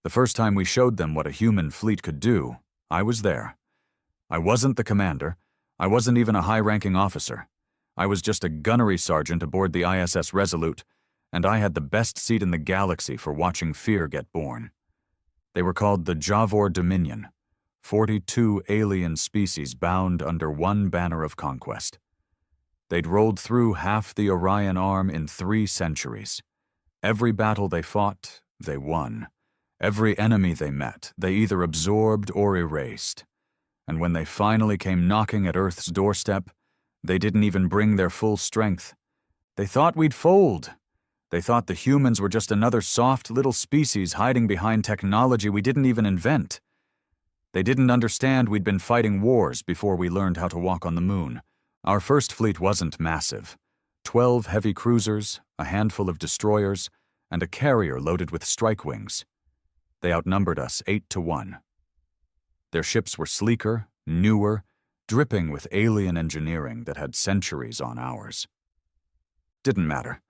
The first time we showed them what a human fleet could do, I was there. I wasn't the commander. I wasn't even a high-ranking officer. I was just a gunnery sergeant aboard the ISS Resolute, and I had the best seat in the galaxy for watching fear get born. They were called the Javor Dominion, 42 alien species bound under one banner of conquest. They'd rolled through half the Orion Arm in 3 centuries. Every battle they fought, they won. Every enemy they met, they either absorbed or erased. And when they finally came knocking at Earth's doorstep, they didn't even bring their full strength. They thought we'd fold. They thought the humans were just another soft little species hiding behind technology we didn't even invent. They didn't understand we'd been fighting wars before we learned how to walk on the moon. Our first fleet wasn't massive. 12 heavy cruisers, a handful of destroyers, and a carrier loaded with strike wings. They outnumbered us 8-1. Their ships were sleeker, newer, dripping with alien engineering that had centuries on ours. Didn't matter.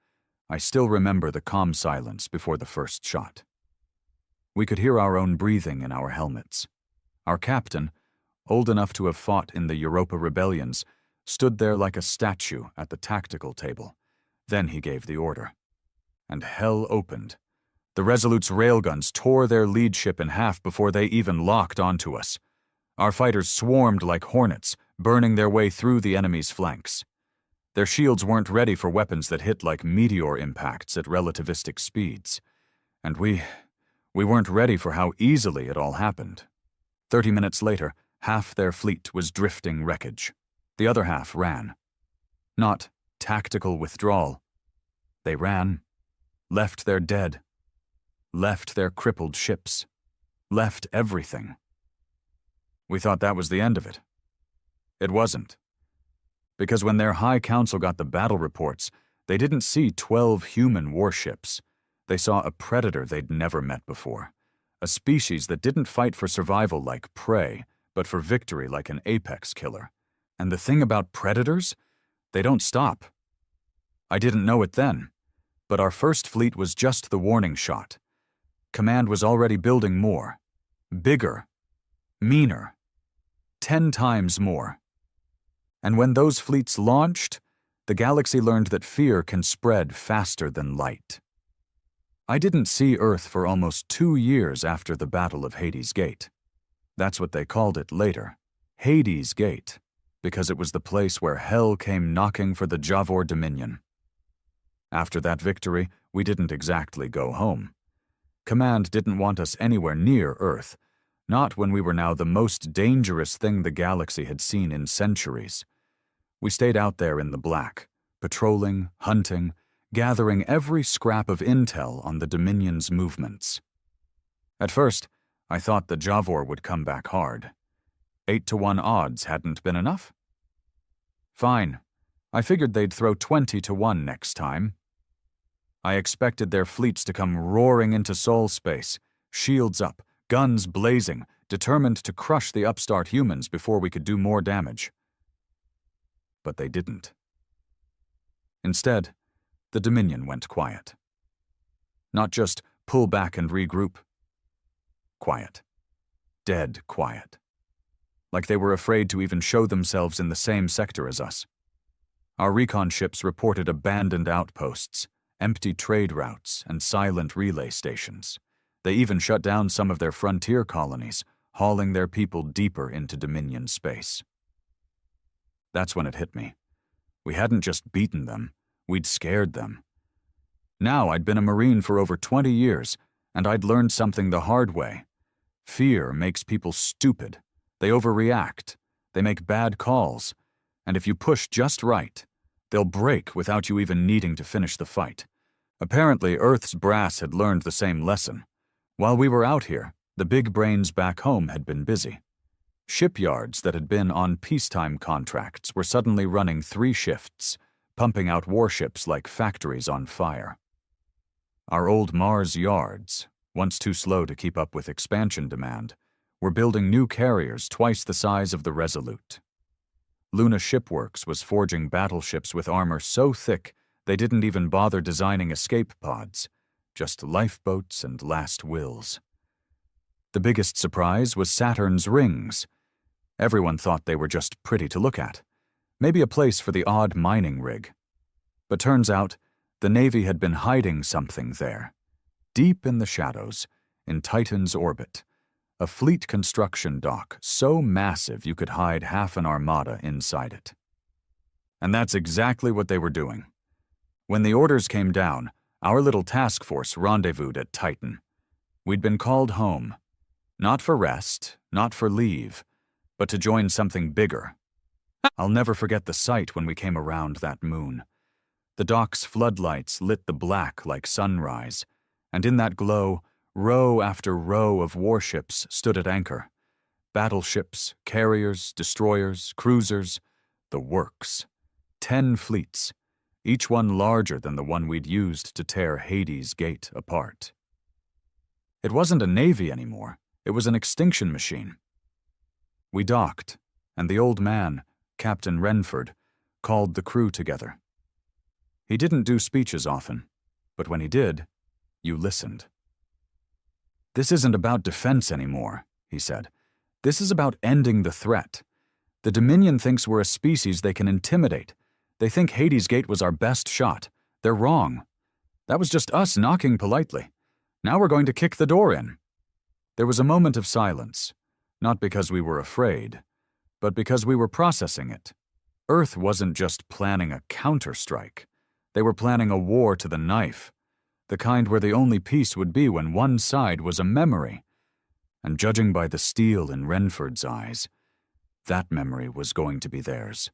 I still remember the calm silence before the first shot. We could hear our own breathing in our helmets. Our captain, old enough to have fought in the Europa rebellions, stood there like a statue at the tactical table. Then he gave the order. And hell opened. The Resolute's railguns tore their lead ship in half before they even locked onto us. Our fighters swarmed like hornets, burning their way through the enemy's flanks. Their shields weren't ready for weapons that hit like meteor impacts at relativistic speeds. And we weren't ready for how easily it all happened. 30 minutes later, half their fleet was drifting wreckage. The other half ran. Not tactical withdrawal. They ran, left their dead, left their crippled ships, left everything. We thought that was the end of it. It wasn't. Because when their High Council got the battle reports, they didn't see 12 human warships. They saw a predator they'd never met before. A species that didn't fight for survival like prey, but for victory like an apex killer. And the thing about predators? They don't stop. I didn't know it then, but our first fleet was just the warning shot. Command was already building more. Bigger. Meaner. 10 times more. And when those fleets launched, the galaxy learned that fear can spread faster than light. I didn't see Earth for almost 2 years after the Battle of Hades Gate. That's what they called it later. Hades Gate, because it was the place where hell came knocking for the Javor Dominion. After that victory, we didn't exactly go home. Command didn't want us anywhere near Earth, not when we were now the most dangerous thing the galaxy had seen in centuries. We stayed out there in the black, patrolling, hunting, gathering every scrap of intel on the Dominion's movements. At first, I thought the Javor would come back hard. 8-1 odds hadn't been enough? Fine. I figured they'd throw 20-1 next time. I expected their fleets to come roaring into soul space, shields up, guns blazing, determined to crush the upstart humans before we could do more damage. But they didn't. Instead, the Dominion went quiet. Not just pull back and regroup. Quiet. Dead quiet. Like they were afraid to even show themselves in the same sector as us. Our recon ships reported abandoned outposts, empty trade routes, and silent relay stations. They even shut down some of their frontier colonies, hauling their people deeper into Dominion space. That's when it hit me. We hadn't just beaten them, we'd scared them. Now I'd been a Marine for over 20 years, and I'd learned something the hard way. Fear makes people stupid. They overreact. They make bad calls. And if you push just right, they'll break without you even needing to finish the fight. Apparently, Earth's brass had learned the same lesson. While we were out here, the big brains back home had been busy. Shipyards that had been on peacetime contracts were suddenly running 3 shifts, pumping out warships like factories on fire. Our old Mars yards, once too slow to keep up with expansion demand, were building new carriers twice the size of the Resolute. Luna Shipworks was forging battleships with armor so thick they didn't even bother designing escape pods, just lifeboats and last wills. The biggest surprise was Saturn's rings. Everyone thought they were just pretty to look at, maybe a place for the odd mining rig. But turns out, the Navy had been hiding something there. Deep in the shadows, in Titan's orbit, a fleet construction dock so massive you could hide half an armada inside it. And that's exactly what they were doing. When the orders came down, our little task force rendezvoused at Titan. We'd been called home, not for rest, not for leave, but to join something bigger. I'll never forget the sight when we came around that moon. The dock's floodlights lit the black like sunrise, and in that glow, row after row of warships stood at anchor. Battleships, carriers, destroyers, cruisers, the works. 10 fleets, each one larger than the one we'd used to tear Hades' Gate apart. It wasn't a navy anymore, it was an extinction machine. We docked, and the old man, Captain Renford, called the crew together. He didn't do speeches often, but when he did, you listened. "This isn't about defense anymore," he said. "This is about ending the threat. The Dominion thinks we're a species they can intimidate. They think Hades' Gate was our best shot. They're wrong. That was just us knocking politely. Now we're going to kick the door in." There was a moment of silence, not because we were afraid, but because we were processing it. Earth wasn't just planning a counterstrike. They were planning a war to the knife, the kind where the only peace would be when one side was a memory. And judging by the steel in Renford's eyes, that memory was going to be theirs.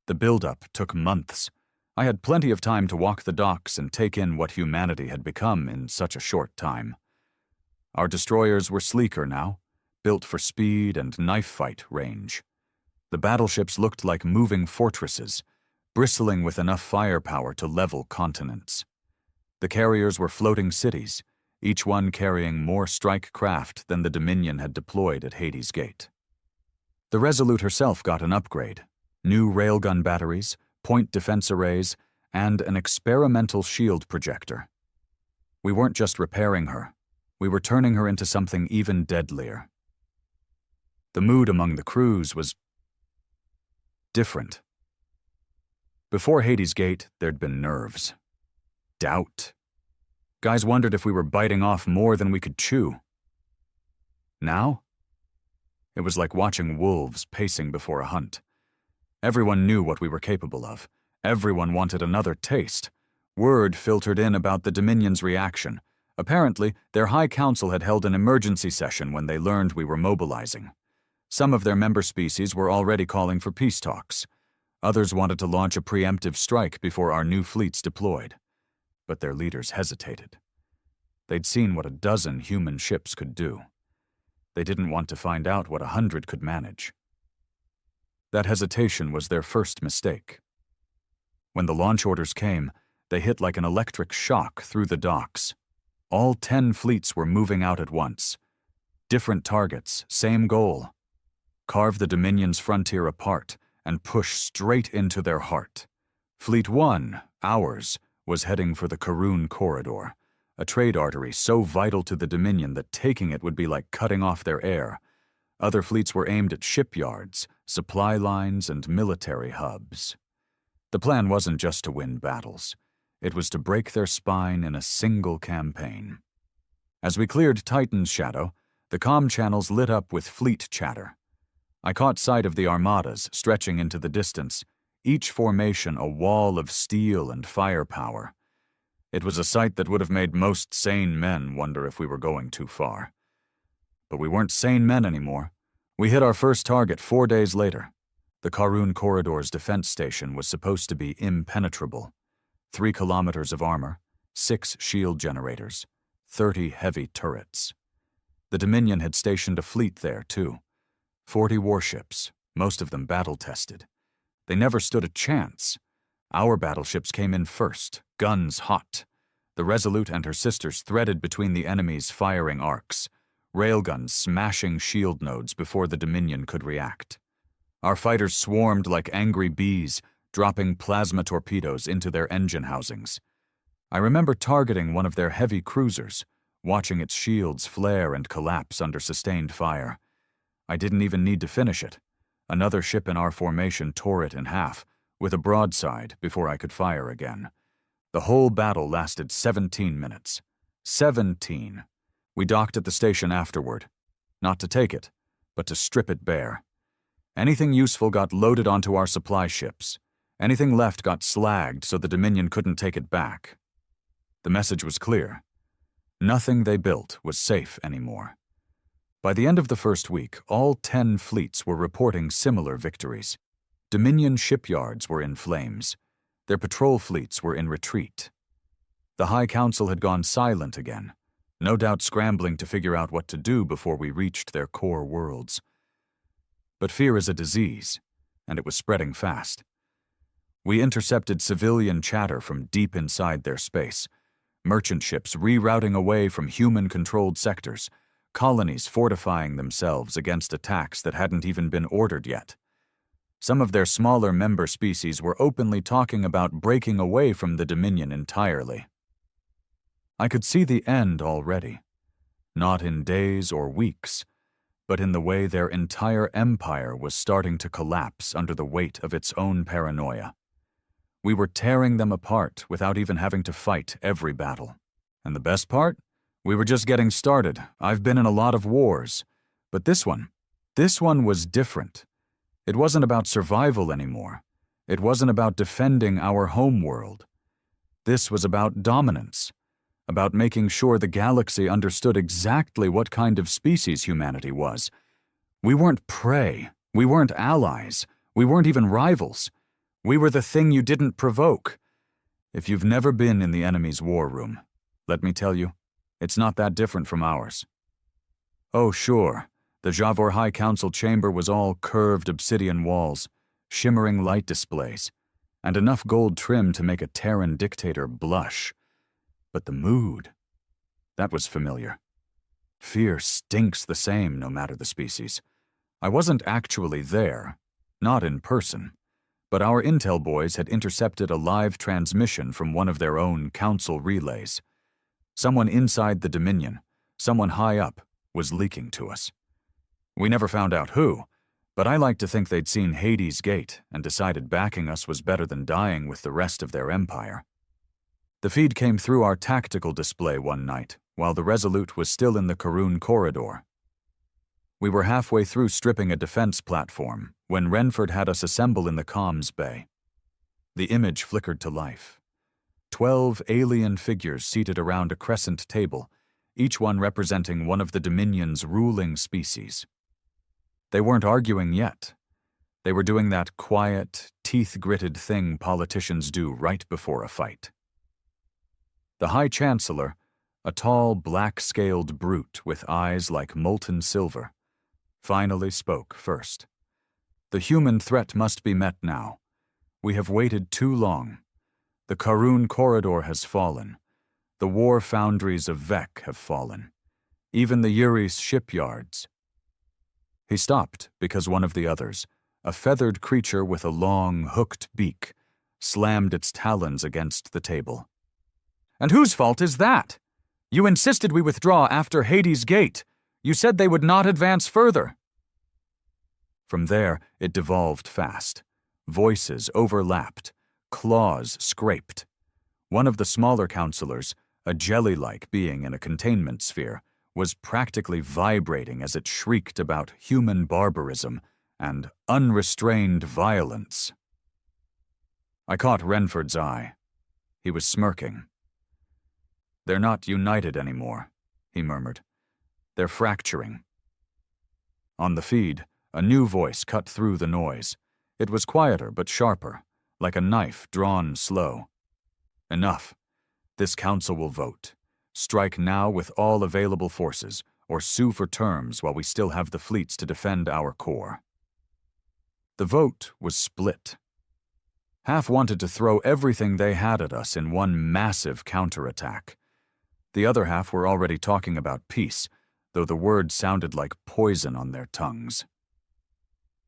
The build-up took months. I had plenty of time to walk the docks and take in what humanity had become in such a short time. Our destroyers were sleeker now, built for speed and knife-fight range. The battleships looked like moving fortresses, bristling with enough firepower to level continents. The carriers were floating cities, each one carrying more strike craft than the Dominion had deployed at Hades' Gate. The Resolute herself got an upgrade: new railgun batteries, point defense arrays, and an experimental shield projector. We weren't just repairing her, we were turning her into something even deadlier. The mood among the crews was different. Before Hades' Gate, there'd been nerves. Doubt. Guys wondered if we were biting off more than we could chew. Now? It was like watching wolves pacing before a hunt. Everyone knew what we were capable of. Everyone wanted another taste. Word filtered in about the Dominion's reaction. Apparently, their High Council had held an emergency session when they learned we were mobilizing. Some of their member species were already calling for peace talks. Others wanted to launch a preemptive strike before our new fleets deployed. But their leaders hesitated. They'd seen what a dozen human ships could do. They didn't want to find out what 100 could manage. That hesitation was their first mistake. When the launch orders came, they hit like an electric shock through the docks. All 10 fleets were moving out at once. Different targets, same goal. Carve the Dominion's frontier apart and push straight into their heart. Fleet 1, ours, was heading for the Karun Corridor, a trade artery so vital to the Dominion that taking it would be like cutting off their air. Other fleets were aimed at shipyards, supply lines, and military hubs. The plan wasn't just to win battles. It was to break their spine in a single campaign. As we cleared Titan's shadow, the comm channels lit up with fleet chatter. I caught sight of the armadas stretching into the distance, each formation a wall of steel and firepower. It was a sight that would have made most sane men wonder if we were going too far. But we weren't sane men anymore. We hit our first target 4 days later. The Karun Corridor's defense station was supposed to be impenetrable. 3 kilometers of armor, 6 shield generators, 30 heavy turrets. The Dominion had stationed a fleet there, too. 40 warships, most of them battle-tested. They never stood a chance. Our battleships came in first, guns hot. The Resolute and her sisters threaded between the enemy's firing arcs, railguns smashing shield nodes before the Dominion could react. Our fighters swarmed like angry bees, dropping plasma torpedoes into their engine housings. I remember targeting one of their heavy cruisers, watching its shields flare and collapse under sustained fire. I didn't even need to finish it. Another ship in our formation tore it in half, with a broadside, before I could fire again. The whole battle lasted 17 minutes. 17. We docked at the station afterward. Not to take it, but to strip it bare. Anything useful got loaded onto our supply ships. Anything left got slagged so the Dominion couldn't take it back. The message was clear. Nothing they built was safe anymore. By the end of the first week, all 10 fleets were reporting similar victories. Dominion shipyards were in flames. Their patrol fleets were in retreat. The High Council had gone silent again, no doubt scrambling to figure out what to do before we reached their core worlds. But fear is a disease, and it was spreading fast. We intercepted civilian chatter from deep inside their space, merchant ships rerouting away from human-controlled sectors, colonies fortifying themselves against attacks that hadn't even been ordered yet. Some of their smaller member species were openly talking about breaking away from the Dominion entirely. I could see the end already, not in days or weeks, but in the way their entire empire was starting to collapse under the weight of its own paranoia. We were tearing them apart without even having to fight every battle. And the best part? We were just getting started. I've been in a lot of wars. But this one was different. It wasn't about survival anymore. It wasn't about defending our home world. This was about dominance, about making sure the galaxy understood exactly what kind of species humanity was. We weren't prey. We weren't allies. We weren't even rivals. We were the thing you didn't provoke. If you've never been in the enemy's war room, let me tell you, it's not that different from ours. Oh, sure, the Javor High Council chamber was all curved obsidian walls, shimmering light displays, and enough gold trim to make a Terran dictator blush. But the mood, that was familiar. Fear stinks the same no matter the species. I wasn't actually there, not in person, but our intel boys had intercepted a live transmission from one of their own council relays. Someone inside the Dominion, someone high up, was leaking to us. We never found out who, but I like to think they'd seen Hades' Gate and decided backing us was better than dying with the rest of their empire. The feed came through our tactical display one night, while the Resolute was still in the Karun corridor. We were halfway through stripping a defense platform when Renford had us assemble in the comms bay. The image flickered to life. 12 alien figures seated around a crescent table, each one representing one of the Dominion's ruling species. They weren't arguing yet. They were doing that quiet, teeth-gritted thing politicians do right before a fight. The High Chancellor, a tall, black-scaled brute with eyes like molten silver, finally spoke first. The human threat must be met now. We have waited too long. The Karun corridor has fallen. The war foundries of Vec have fallen. Even the Yuri's shipyards. He stopped because one of the others, a feathered creature with a long, hooked beak, slammed its talons against the table. "And whose fault is that? You insisted we withdraw after Hades' Gate. You said they would not advance further." From there, it devolved fast. Voices overlapped. Claws scraped. One of the smaller counselors, a jelly-like being in a containment sphere, was practically vibrating as it shrieked about human barbarism and unrestrained violence. I caught Renford's eye. He was smirking. "They're not united anymore," he murmured. "They're fracturing." On the feed, a new voice cut through the noise. It was quieter but sharper, like a knife drawn slow. "Enough. This council will vote. Strike now with all available forces, or sue for terms while we still have the fleets to defend our core." The vote was split. Half wanted to throw everything they had at us in one massive counterattack. The other half were already talking about peace, though the words sounded like poison on their tongues.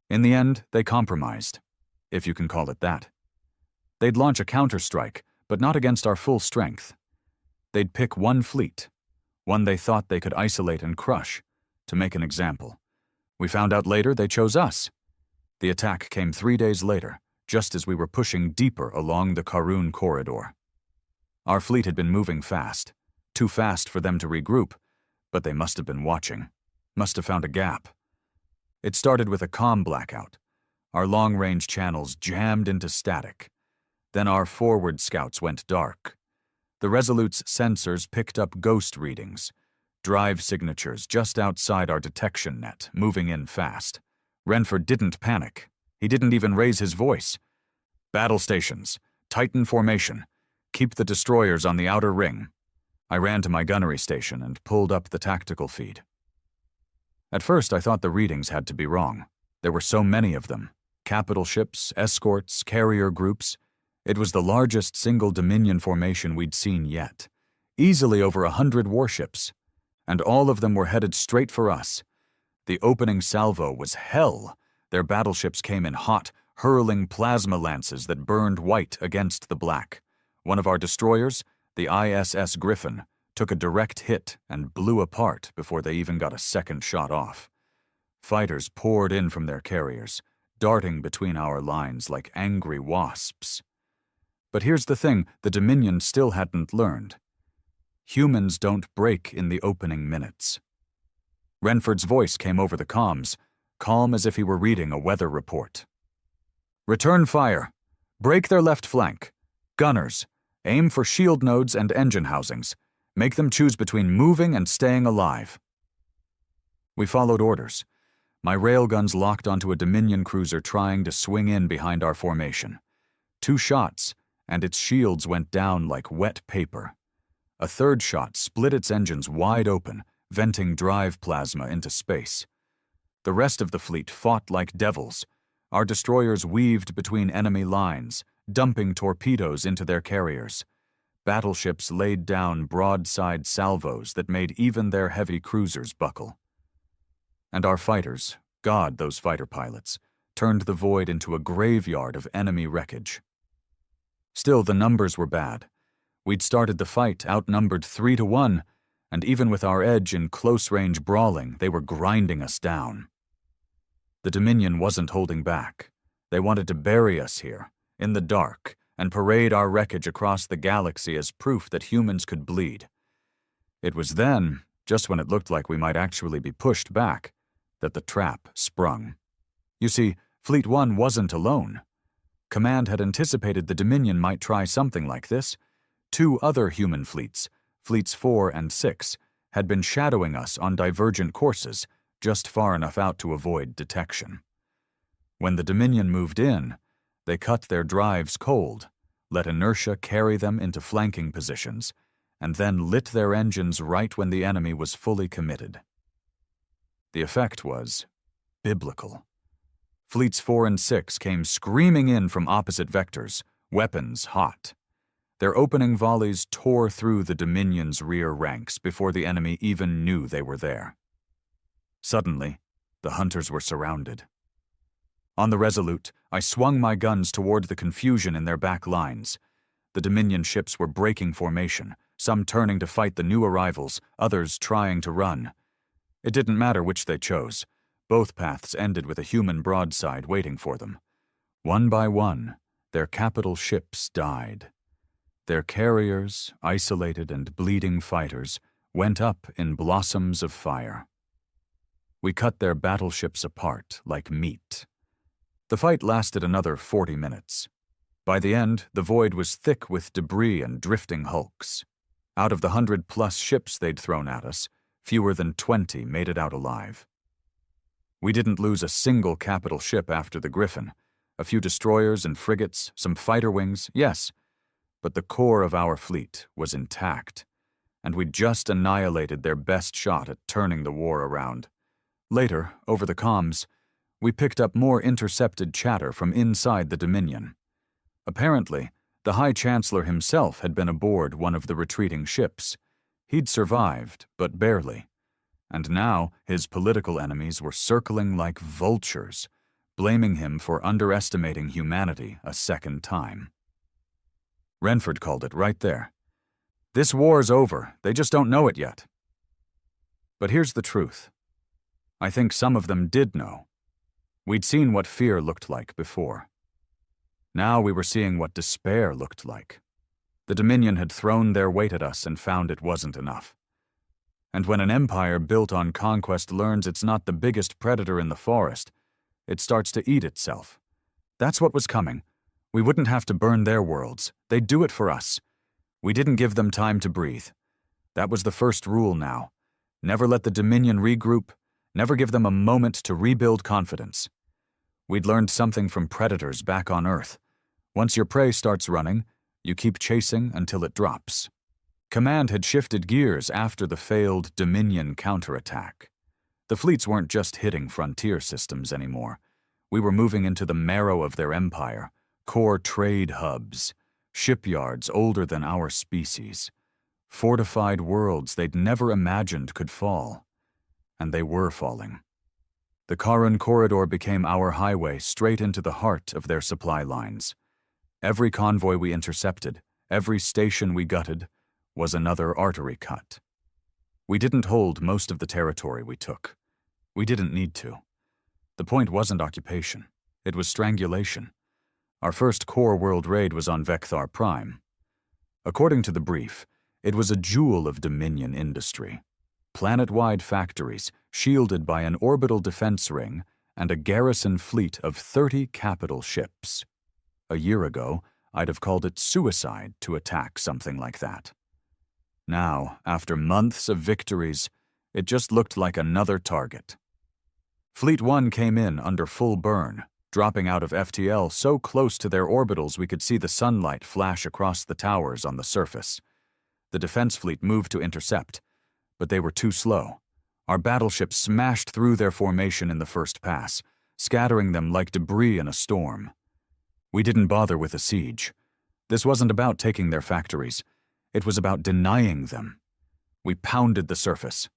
In the end, they compromised, if you can call it that. They'd launch a counterstrike, but not against our full strength. They'd pick one fleet, one they thought they could isolate and crush, to make an example. We found out later they chose us. The attack came 3 days later, just as we were pushing deeper along the Karun corridor. Our fleet had been moving fast, too fast for them to regroup, but they must have been watching, must have found a gap. It started with a comm blackout. Our long-range channels jammed into static. Then our forward scouts went dark. The Resolute's sensors picked up ghost readings, drive signatures just outside our detection net, moving in fast. Renford didn't panic. He didn't even raise his voice. Battle stations, tighten formation, keep the destroyers on the outer ring. I ran to my gunnery station and pulled up the tactical feed. At first, I thought the readings had to be wrong. There were so many of them. Capital ships, escorts, carrier groups. It was the largest single Dominion formation we'd seen yet. Easily over 100 warships. And all of them were headed straight for us. The opening salvo was hell. Their battleships came in hot, hurling plasma lances that burned white against the black. One of our destroyers, the ISS Griffin, took a direct hit and blew apart before they even got a second shot off. Fighters poured in from their carriers, darting between our lines like angry wasps. But here's the thing the Dominion still hadn't learned. Humans don't break in the opening minutes. Renford's voice came over the comms, calm as if he were reading a weather report. Return fire. Break their left flank. Gunners, aim for shield nodes and engine housings. Make them choose between moving and staying alive. We followed orders. My railguns locked onto a Dominion cruiser trying to swing in behind our formation. 2 shots, and its shields went down like wet paper. A third shot split its engines wide open, venting drive plasma into space. The rest of the fleet fought like devils. Our destroyers weaved between enemy lines, dumping torpedoes into their carriers. Battleships laid down broadside salvos that made even their heavy cruisers buckle. And our fighters, God, those fighter pilots, turned the void into a graveyard of enemy wreckage. Still, the numbers were bad. We'd started the fight outnumbered 3-1, and even with our edge in close-range brawling, they were grinding us down. The Dominion wasn't holding back. They wanted to bury us here, in the dark, and parade our wreckage across the galaxy as proof that humans could bleed. It was then, just when it looked like we might actually be pushed back, that the trap sprung. You see, Fleet 1 wasn't alone. Command had anticipated the Dominion might try something like this. 2 other human fleets, Fleets 4 and 6, had been shadowing us on divergent courses, just far enough out to avoid detection. When the Dominion moved in, they cut their drives cold, let inertia carry them into flanking positions, and then lit their engines right when the enemy was fully committed. The effect was biblical. Fleets 4 and 6 came screaming in from opposite vectors, weapons hot. Their opening volleys tore through the Dominion's rear ranks before the enemy even knew they were there. Suddenly, the hunters were surrounded. On the Resolute, I swung my guns toward the confusion in their back lines. The Dominion ships were breaking formation, some turning to fight the new arrivals, others trying to run. It didn't matter which they chose. Both paths ended with a human broadside waiting for them. One by one, their capital ships died. Their carriers, isolated and bleeding fighters, went up in blossoms of fire. We cut their battleships apart like meat. The fight lasted another 40 minutes. By the end, the void was thick with debris and drifting hulks. Out of the 100+ ships they'd thrown at us, fewer than 20 made it out alive. We didn't lose a single capital ship after the Griffin. A few destroyers and frigates, some fighter wings, yes, but the core of our fleet was intact, and we'd just annihilated their best shot at turning the war around. Later, over the comms, we picked up more intercepted chatter from inside the Dominion. Apparently, the High Chancellor himself had been aboard one of the retreating ships. He'd survived, but barely. And now his political enemies were circling like vultures, blaming him for underestimating humanity a second time. Renford called it right there. This war's over, they just don't know it yet. But here's the truth. I think some of them did know. We'd seen what fear looked like before. Now we were seeing what despair looked like. The Dominion had thrown their weight at us and found it wasn't enough. And when an empire built on conquest learns it's not the biggest predator in the forest, it starts to eat itself. That's what was coming. We wouldn't have to burn their worlds. They'd do it for us. We didn't give them time to breathe. That was the first rule now. Never let the Dominion regroup, never give them a moment to rebuild confidence. We'd learned something from predators back on Earth. Once your prey starts running, you keep chasing until it drops. Command had shifted gears after the failed Dominion counterattack. The fleets weren't just hitting frontier systems anymore. We were moving into the marrow of their empire, core trade hubs, shipyards older than our species, fortified worlds they'd never imagined could fall. And they were falling. The Karun corridor became our highway straight into the heart of their supply lines. Every convoy we intercepted, every station we gutted, was another artery cut. We didn't hold most of the territory we took. We didn't need to. The point wasn't occupation. It was strangulation. Our first core world raid was on Vecthar Prime. According to the brief, it was a jewel of Dominion industry. Planet-wide factories, shielded by an orbital defense ring and a garrison fleet of 30 capital ships. A year ago, I'd have called it suicide to attack something like that. Now, after months of victories, it just looked like another target. Fleet 1 came in under full burn, dropping out of FTL so close to their orbitals we could see the sunlight flash across the towers on the surface. The defense fleet moved to intercept, but they were too slow. Our battleships smashed through their formation in the first pass, scattering them like debris in a storm. We didn't bother with a siege. This wasn't about taking their factories. It was about denying them. We pounded the surface.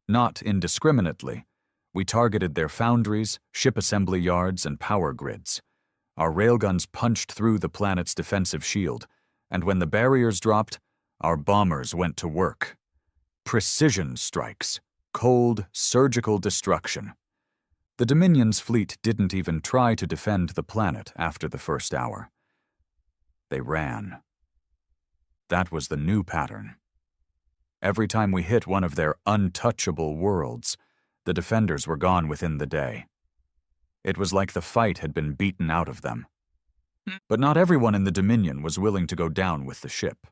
Not indiscriminately. We targeted their foundries, ship assembly yards, and power grids. Our railguns punched through the planet's defensive shield, and when the barriers dropped, our bombers went to work. Precision strikes. Cold, surgical destruction. The Dominion's fleet didn't even try to defend the planet after the first hour. They ran. That was the new pattern. Every time we hit one of their untouchable worlds, the defenders were gone within the day. It was like the fight had been beaten out of them. But not everyone in the Dominion was willing to go down with the ship.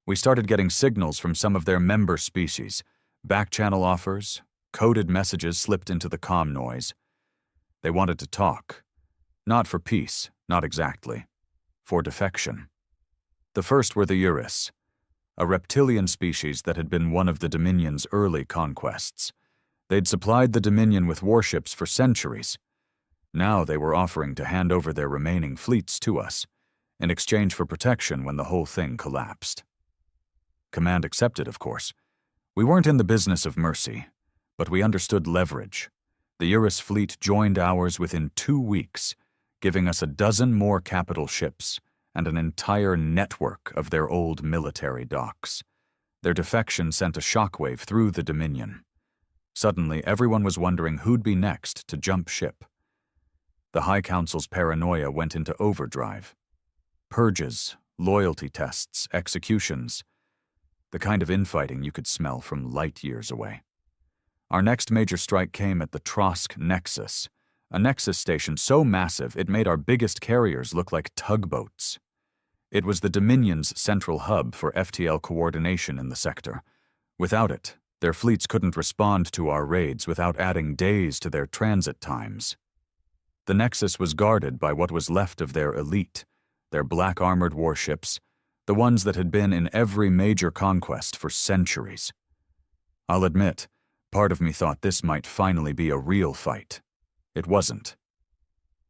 We started getting signals from some of their member species, back-channel offers, coded messages slipped into the comm noise. They wanted to talk. Not for peace, not exactly. For defection. The first were the Uris, a reptilian species that had been one of the Dominion's early conquests. They'd supplied the Dominion with warships for centuries. Now they were offering to hand over their remaining fleets to us, in exchange for protection when the whole thing collapsed. Command accepted, of course. We weren't in the business of mercy, but we understood leverage. The Uris fleet joined ours within 2 weeks, giving us a dozen more capital ships and an entire network of their old military docks. Their defection sent a shockwave through the Dominion. Suddenly, everyone was wondering who'd be next to jump ship. The High Council's paranoia went into overdrive. Purges, loyalty tests, executions. The kind of infighting you could smell from light years away. Our next major strike came at the Trosk Nexus, a Nexus station so massive it made our biggest carriers look like tugboats. It was the Dominion's central hub for FTL coordination in the sector. Without it, their fleets couldn't respond to our raids without adding days to their transit times. The Nexus was guarded by what was left of their elite, their black-armored warships, the ones that had been in every major conquest for centuries. I'll admit, part of me thought this might finally be a real fight. It wasn't.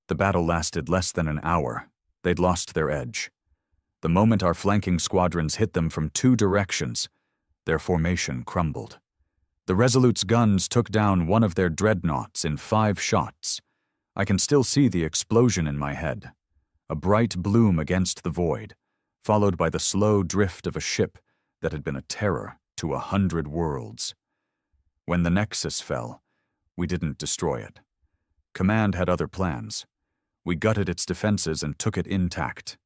The battle lasted less than an hour. They'd lost their edge. The moment our flanking squadrons hit them from 2 directions, their formation crumbled. The Resolute's guns took down one of their dreadnoughts in 5 shots. I can still see the explosion in my head. A bright bloom against the void, followed by the slow drift of a ship that had been a terror to 100 worlds. When the Nexus fell, we didn't destroy it. Command had other plans. We gutted its defenses and took it intact.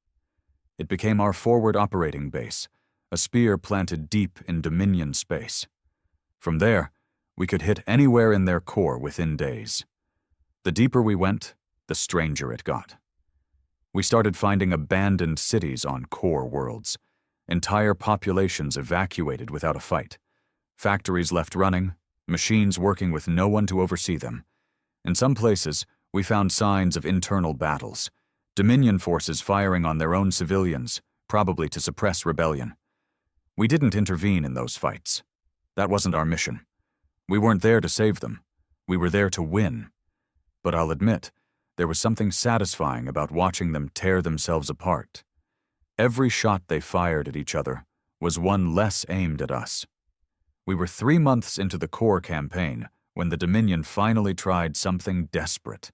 It became our forward operating base, a spear planted deep in Dominion space. From there, we could hit anywhere in their core within days. The deeper we went, the stranger it got. We started finding abandoned cities on core worlds, entire populations evacuated without a fight, factories left running, machines working with no one to oversee them. In some places, we found signs of internal battles, Dominion forces firing on their own civilians, probably to suppress rebellion. We didn't intervene in those fights. That wasn't our mission. We weren't there to save them. We were there to win. But I'll admit, there was something satisfying about watching them tear themselves apart. Every shot they fired at each other was one less aimed at us. We were 3 months into the core campaign when the Dominion finally tried something desperate.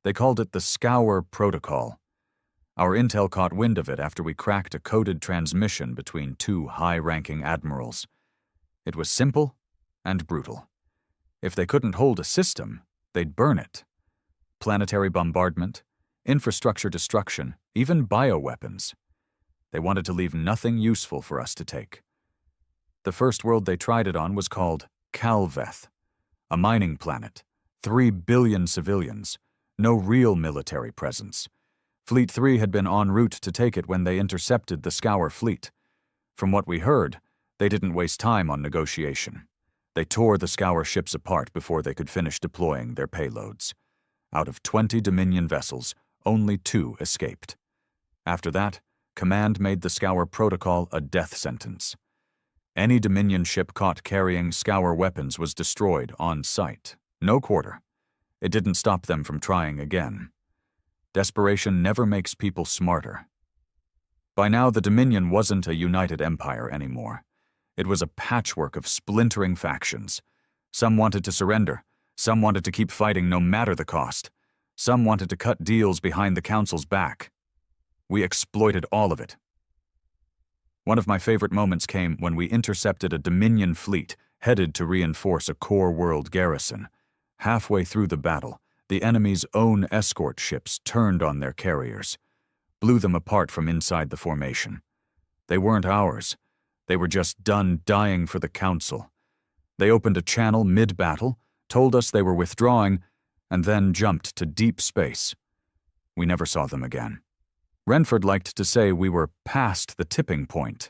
They called it the Scour Protocol. Our intel caught wind of it after we cracked a coded transmission between 2 high-ranking admirals. It was simple and brutal. If they couldn't hold a system, they'd burn it. Planetary bombardment, infrastructure destruction, even bioweapons. They wanted to leave nothing useful for us to take. The first world they tried it on was called Calveth, a mining planet, 3 billion civilians, no real military presence. Fleet 3 had been en route to take it when they intercepted the Scour fleet. From what we heard, they didn't waste time on negotiation. They tore the Scour ships apart before they could finish deploying their payloads. Out of 20 Dominion vessels, only 2 escaped. After that, Command made the Scour Protocol a death sentence. Any Dominion ship caught carrying Scour weapons was destroyed on sight. No quarter. It didn't stop them from trying again. Desperation never makes people smarter. By now, the Dominion wasn't a united empire anymore. It was a patchwork of splintering factions. Some wanted to surrender. Some wanted to keep fighting no matter the cost. Some wanted to cut deals behind the Council's back. We exploited all of it. One of my favorite moments came when we intercepted a Dominion fleet headed to reinforce a core world garrison. Halfway through the battle, the enemy's own escort ships turned on their carriers, blew them apart from inside the formation. They weren't ours. They were just done dying for the Council. They opened a channel mid-battle, told us they were withdrawing, and then jumped to deep space. We never saw them again. Renford liked to say we were past the tipping point.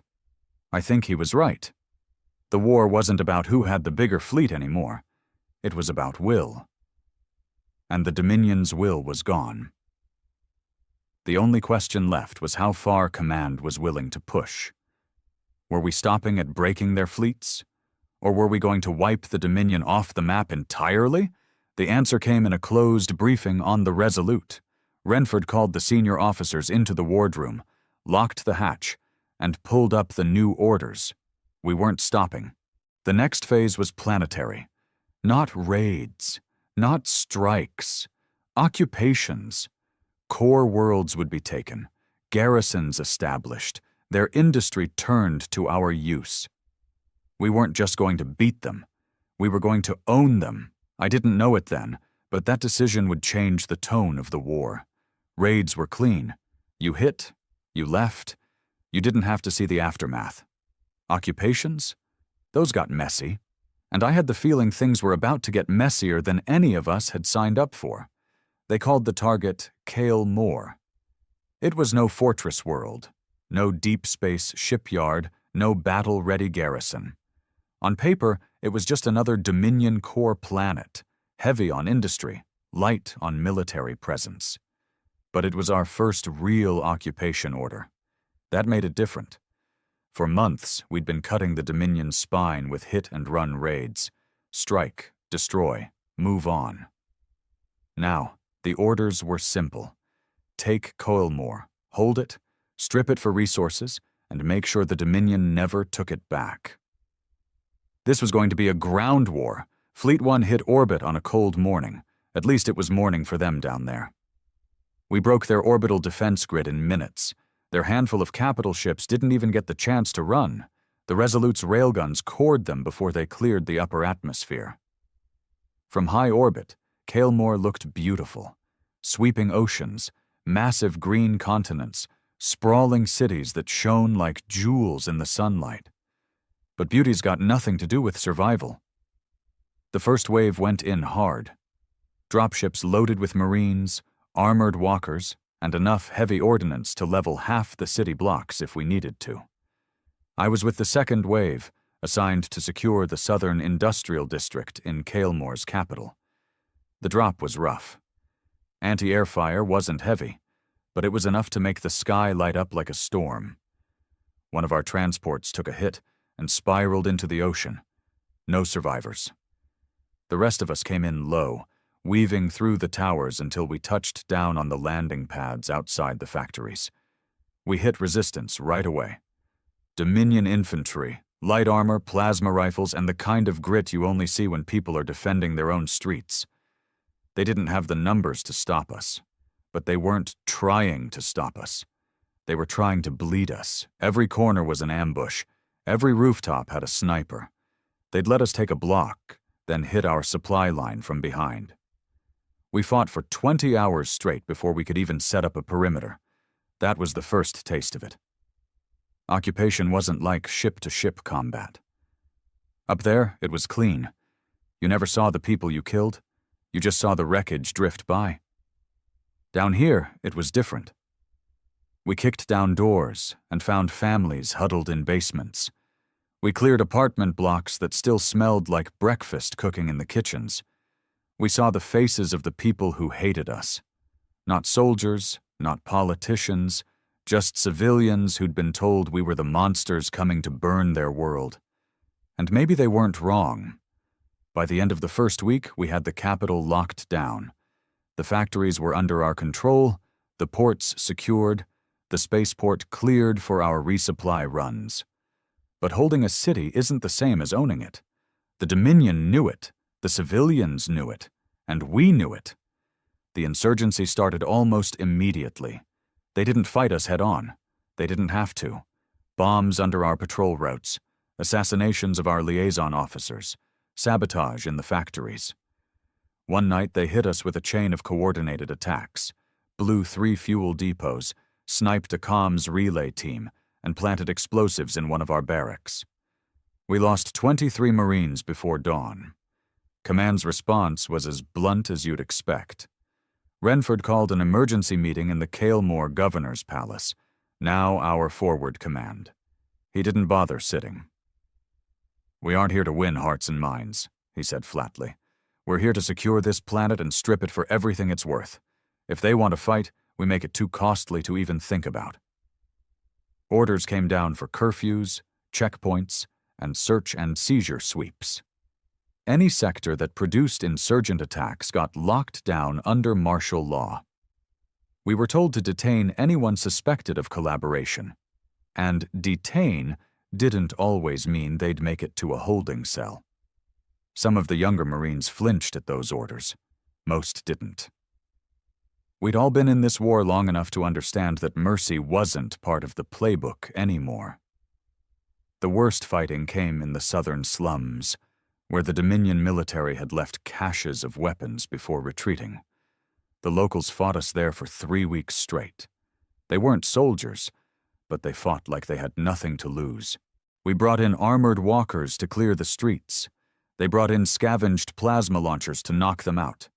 I think he was right. The war wasn't about who had the bigger fleet anymore. It was about will. And the Dominion's will was gone. The only question left was how far Command was willing to push. Were we stopping at breaking their fleets? Or were we going to wipe the Dominion off the map entirely? The answer came in a closed briefing on the Resolute. Renford called the senior officers into the wardroom, locked the hatch, and pulled up the new orders. We weren't stopping. The next phase was planetary. Not raids, not strikes, occupations. Core worlds would be taken, garrisons established, their industry turned to our use. We weren't just going to beat them. We were going to own them. I didn't know it then, but that decision would change the tone of the war. Raids were clean. You hit, you left, you didn't have to see the aftermath. Occupations? Those got messy, and I had the feeling things were about to get messier than any of us had signed up for. They called the target Kale Moore. It was no fortress world, no deep space shipyard, no battle-ready garrison. On paper, it was just another Dominion core planet, heavy on industry, light on military presence. But it was our first real occupation order. That made it different. For months, we'd been cutting the Dominion's spine with hit-and-run raids. Strike, destroy, move on. Now, the orders were simple. Take Coilmore, hold it, strip it for resources, and make sure the Dominion never took it back. This was going to be a ground war. Fleet 1 hit orbit on a cold morning. At least it was morning for them down there. We broke their orbital defense grid in minutes. Their handful of capital ships didn't even get the chance to run. The Resolute's railguns cored them before they cleared the upper atmosphere. From high orbit, Kalemore looked beautiful. Sweeping oceans, massive green continents, sprawling cities that shone like jewels in the sunlight. But beauty's got nothing to do with survival. The first wave went in hard. Dropships loaded with Marines, armored walkers, and enough heavy ordnance to level half the city blocks if we needed to. I was with the second wave, assigned to secure the southern industrial district in Kalemore's capital. The drop was rough. Anti-air fire wasn't heavy, but it was enough to make the sky light up like a storm. One of our transports took a hit and spiraled into the ocean. No survivors. The rest of us came in low, weaving through the towers until we touched down on the landing pads outside the factories. We hit resistance right away. Dominion infantry, light armor, plasma rifles, and the kind of grit you only see when people are defending their own streets. They didn't have the numbers to stop us, but they weren't trying to stop us. They were trying to bleed us. Every corner was an ambush. Every rooftop had a sniper. They'd let us take a block, then hit our supply line from behind. We fought for 20 hours straight before we could even set up a perimeter. That was the first taste of it. Occupation wasn't like ship-to-ship combat. Up there, it was clean. You never saw the people you killed. You just saw the wreckage drift by. Down here, it was different. We kicked down doors and found families huddled in basements. We cleared apartment blocks that still smelled like breakfast cooking in the kitchens. We saw the faces of the people who hated us. Not soldiers, not politicians, just civilians who'd been told we were the monsters coming to burn their world. And maybe they weren't wrong. By the end of the first week, we had the capital locked down. The factories were under our control, the ports secured, the spaceport cleared for our resupply runs. But holding a city isn't the same as owning it. The Dominion knew it, the civilians knew it, and we knew it. The insurgency started almost immediately. They didn't fight us head-on. They didn't have to. Bombs under our patrol routes, assassinations of our liaison officers, sabotage in the factories. One night they hit us with a chain of coordinated attacks, blew 3 fuel depots, sniped a comms relay team, and planted explosives in one of our barracks. We lost 23 Marines before dawn. Command's response was as blunt as you'd expect. Renford called an emergency meeting in the Kalemore Governor's Palace, now our forward command. He didn't bother sitting. "We aren't here to win hearts and minds," he said flatly. "We're here to secure this planet and strip it for everything it's worth. If they want to fight, we make it too costly to even think about." Orders came down for curfews, checkpoints, and search and seizure sweeps. Any sector that produced insurgent attacks got locked down under martial law. We were told to detain anyone suspected of collaboration, and detain didn't always mean they'd make it to a holding cell. Some of the younger Marines flinched at those orders. Most didn't. We'd all been in this war long enough to understand that mercy wasn't part of the playbook anymore. The worst fighting came in the southern slums, where the Dominion military had left caches of weapons before retreating. The locals fought us there for 3 weeks straight. They weren't soldiers, but they fought like they had nothing to lose. We brought in armored walkers to clear the streets. They brought in scavenged plasma launchers to knock them out.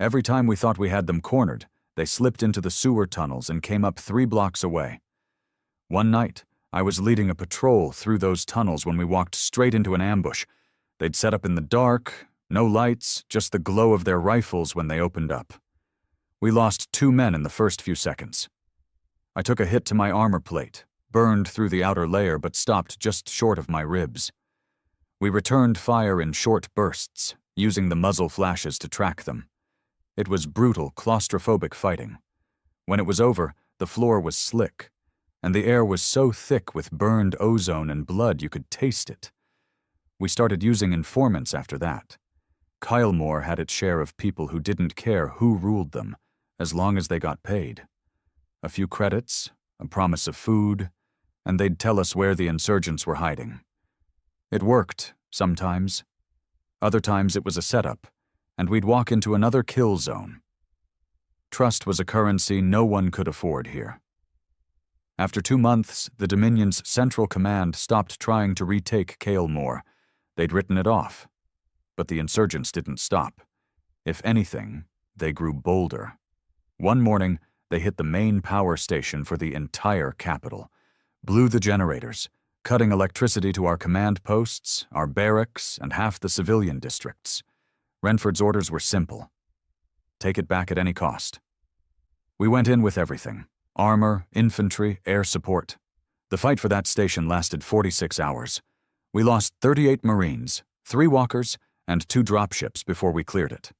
Every time we thought we had them cornered, they slipped into the sewer tunnels and came up 3 blocks away. One night, I was leading a patrol through those tunnels when we walked straight into an ambush. They'd set up in the dark, no lights, just the glow of their rifles when they opened up. We lost 2 men in the first few seconds. I took a hit to my armor plate, burned through the outer layer but stopped just short of my ribs. We returned fire in short bursts, using the muzzle flashes to track them. It was brutal, claustrophobic fighting. When it was over, the floor was slick, and the air was so thick with burned ozone and blood you could taste it. We started using informants after that. Kalemore had its share of people who didn't care who ruled them, as long as they got paid. A few credits, a promise of food, and they'd tell us where the insurgents were hiding. It worked, sometimes. Other times it was a setup, and we'd walk into another kill zone. Trust was a currency no one could afford here. After 2 months, the Dominion's Central Command stopped trying to retake Kalemore. They'd written it off. But the insurgents didn't stop. If anything, they grew bolder. One morning, they hit the main power station for the entire capital, blew the generators, cutting electricity to our command posts, our barracks, and half the civilian districts. Renford's orders were simple. Take it back at any cost. We went in with everything: armor, infantry, air support. The fight for that station lasted 46 hours. We lost 38 Marines, 3 walkers, and 2 dropships before we cleared it.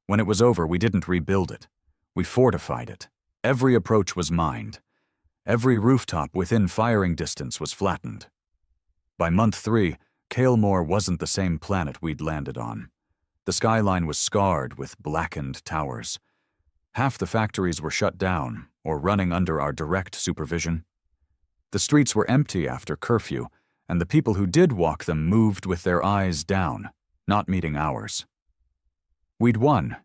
When it was over, we didn't rebuild it. We fortified it. Every approach was mined. Every rooftop within firing distance was flattened. By month 3, Kalemore wasn't the same planet we'd landed on. The skyline was scarred with blackened towers. Half the factories were shut down or running under our direct supervision. The streets were empty after curfew, and the people who did walk them moved with their eyes down, not meeting ours. We'd won,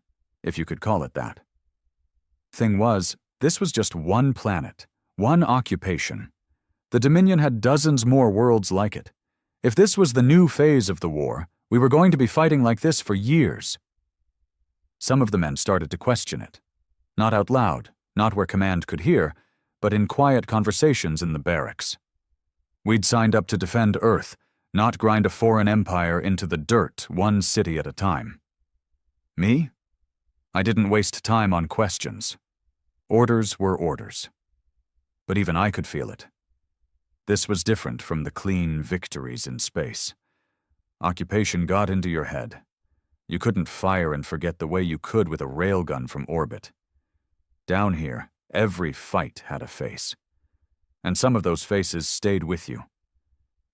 if you could call it that. Thing was, this was just one planet, one occupation. The Dominion had dozens more worlds like it. If this was the new phase of the war, we were going to be fighting like this for years. Some of the men started to question it. Not out loud, not where command could hear, but in quiet conversations in the barracks. We'd signed up to defend Earth, not grind a foreign empire into the dirt, one city at a time. Me? I didn't waste time on questions. Orders were orders. But even I could feel it. This was different from the clean victories in space. Occupation got into your head. You couldn't fire and forget the way you could with a railgun from orbit. Down here, every fight had a face. And some of those faces stayed with you.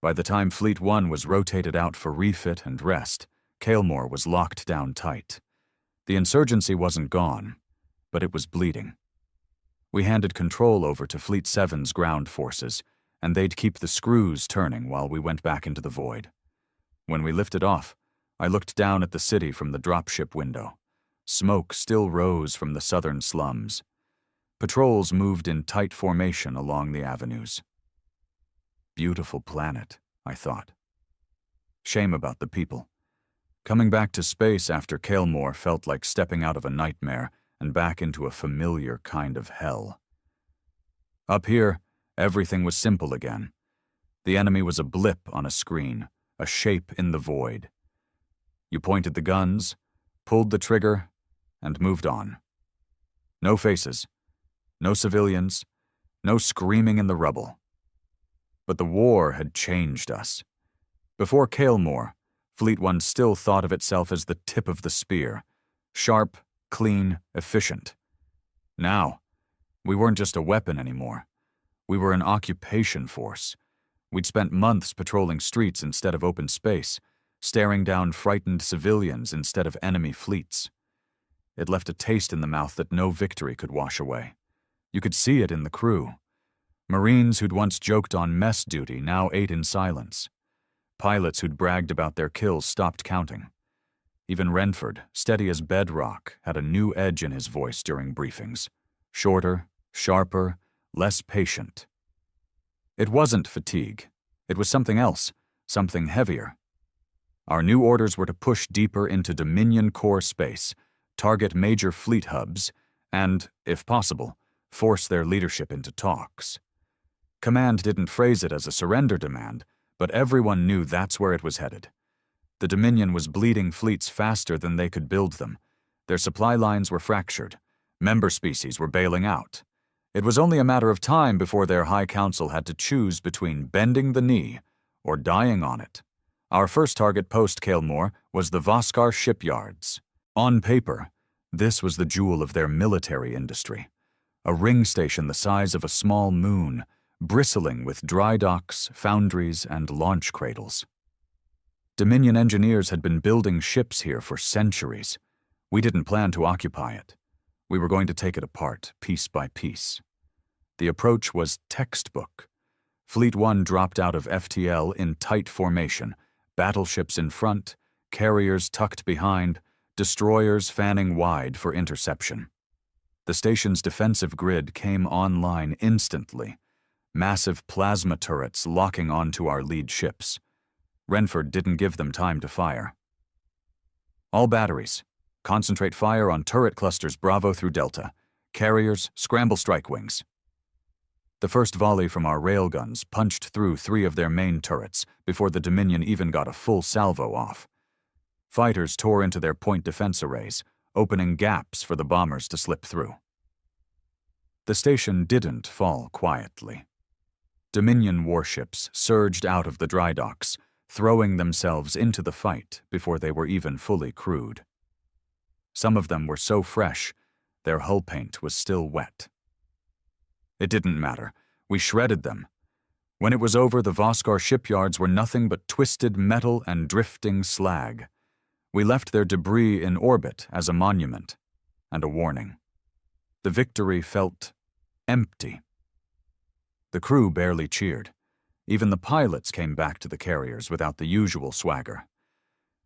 By the time Fleet 1 was rotated out for refit and rest, Kalemore was locked down tight. The insurgency wasn't gone, but it was bleeding. We handed control over to Fleet 7's ground forces, and they'd keep the screws turning while we went back into the void. When we lifted off, I looked down at the city from the dropship window. Smoke still rose from the southern slums. Patrols moved in tight formation along the avenues. Beautiful planet, I thought. Shame about the people. Coming back to space after Kalemore felt like stepping out of a nightmare and back into a familiar kind of hell. Up here, everything was simple again. The enemy was a blip on a screen, a shape in the void. You pointed the guns, pulled the trigger, and moved on. No faces, no civilians, no screaming in the rubble. But the war had changed us. Before Kalemore, Fleet 1 still thought of itself as the tip of the spear, sharp, clean, efficient. Now, we weren't just a weapon anymore. We were an occupation force. We'd spent months patrolling streets instead of open space, staring down frightened civilians instead of enemy fleets. It left a taste in the mouth that no victory could wash away. You could see it in the crew. Marines who'd once joked on mess duty now ate in silence. Pilots who'd bragged about their kills stopped counting. Even Renford, steady as bedrock, had a new edge in his voice during briefings. Shorter, sharper, less patient. It wasn't fatigue. It was something else, something heavier. Our new orders were to push deeper into Dominion core space, target major fleet hubs, and, if possible, force their leadership into talks. Command didn't phrase it as a surrender demand, but everyone knew that's where it was headed. The Dominion was bleeding fleets faster than they could build them. Their supply lines were fractured. Member species were bailing out. It was only a matter of time before their High Council had to choose between bending the knee or dying on it. Our first target post-Kalemore was the Voskar shipyards. On paper, this was the jewel of their military industry. A ring station the size of a small moon, bristling with dry docks, foundries, and launch cradles. Dominion engineers had been building ships here for centuries. We didn't plan to occupy it. We were going to take it apart, piece by piece. The approach was textbook. Fleet 1 dropped out of FTL in tight formation, battleships in front, carriers tucked behind, destroyers fanning wide for interception. The station's defensive grid came online instantly, massive plasma turrets locking onto our lead ships. Renford didn't give them time to fire. All batteries, concentrate fire on turret clusters Bravo through Delta. Carriers, scramble strike wings. The first volley from our railguns punched through 3 of their main turrets before the Dominion even got a full salvo off. Fighters tore into their point defense arrays, opening gaps for the bombers to slip through. The station didn't fall quietly. Dominion warships surged out of the dry docks, throwing themselves into the fight before they were even fully crewed. Some of them were so fresh, their hull paint was still wet. It didn't matter. We shredded them. When it was over, the Voskar shipyards were nothing but twisted metal and drifting slag. We left their debris in orbit as a monument and a warning. The victory felt empty. The crew barely cheered. Even the pilots came back to the carriers without the usual swagger.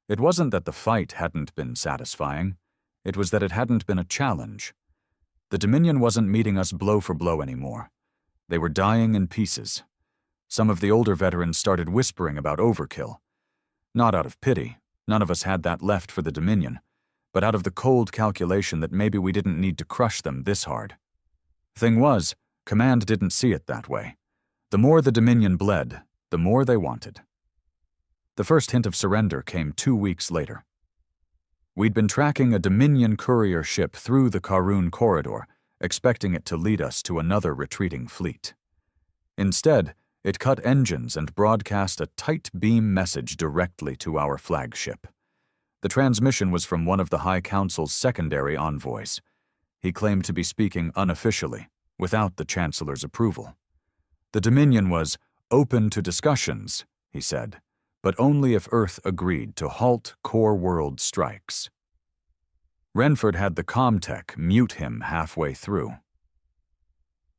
It wasn't that the fight hadn't been satisfying. It was that it hadn't been a challenge. The Dominion wasn't meeting us blow for blow anymore. They were dying in pieces. Some of the older veterans started whispering about overkill. Not out of pity, none of us had that left for the Dominion, but out of the cold calculation that maybe we didn't need to crush them this hard. Thing was, Command didn't see it that way. The more the Dominion bled, the more they wanted. The first hint of surrender came 2 weeks later. We'd been tracking a Dominion courier ship through the Karun corridor, expecting it to lead us to another retreating fleet. Instead, it cut engines and broadcast a tight beam message directly to our flagship. The transmission was from one of the High Council's secondary envoys. He claimed to be speaking unofficially, without the Chancellor's approval. The Dominion was open to discussions, he said, but only if Earth agreed to halt core world strikes. Renford had the Comtech mute him halfway through.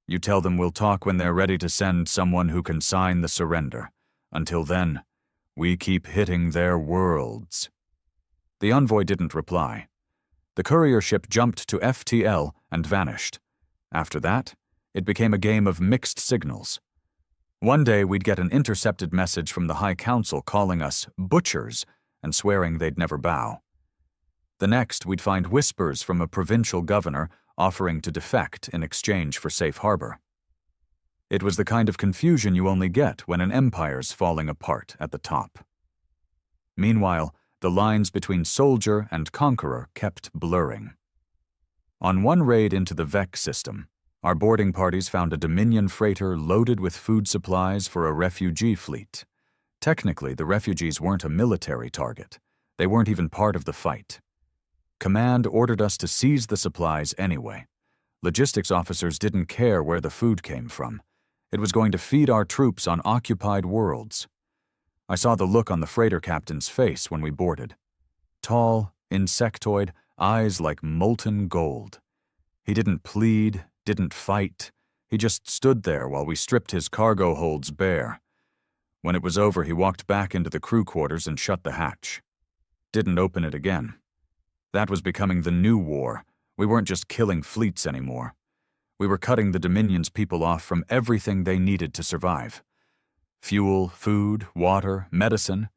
You tell them we'll talk when they're ready to send someone who can sign the surrender. Until then, we keep hitting their worlds. The envoy didn't reply. The courier ship jumped to FTL and vanished. After that, it became a game of mixed signals. One day we'd get an intercepted message from the High Council calling us butchers and swearing they'd never bow. The next we'd find whispers from a provincial governor offering to defect in exchange for safe harbor. It was the kind of confusion you only get when an empire's falling apart at the top. Meanwhile, the lines between soldier and conqueror kept blurring. On one raid into the VEC system, our boarding parties found a Dominion freighter loaded with food supplies for a refugee fleet. Technically, the refugees weren't a military target. They weren't even part of the fight. Command ordered us to seize the supplies anyway. Logistics officers didn't care where the food came from. It was going to feed our troops on occupied worlds. I saw the look on the freighter captain's face when we boarded. Tall, insectoid, eyes like molten gold. He didn't plead, didn't fight. He just stood there while we stripped his cargo holds bare. When it was over, he walked back into the crew quarters and shut the hatch. Didn't open it again. That was becoming the new war. We weren't just killing fleets anymore. We were cutting the Dominion's people off from everything they needed to survive. Fuel, food, water, medicine.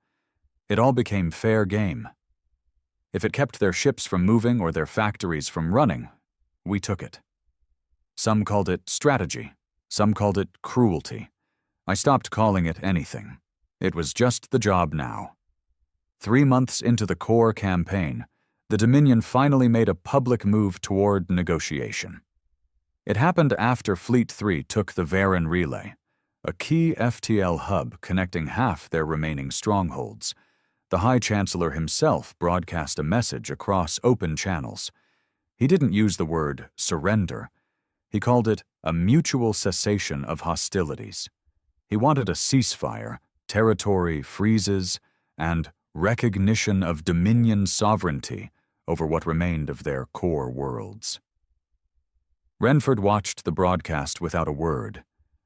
It all became fair game. If it kept their ships from moving or their factories from running, we took it. Some called it strategy. Some called it cruelty. I stopped calling it anything. It was just the job now. 3 months into the core campaign, the Dominion finally made a public move toward negotiation. It happened after Fleet 3 took the Varen Relay, a key FTL hub connecting half their remaining strongholds. The High Chancellor himself broadcast a message across open channels. He didn't use the word surrender. He called it a mutual cessation of hostilities. He wanted a ceasefire, territory freezes, and recognition of Dominion sovereignty over what remained of their core worlds. Renford watched the broadcast without a word.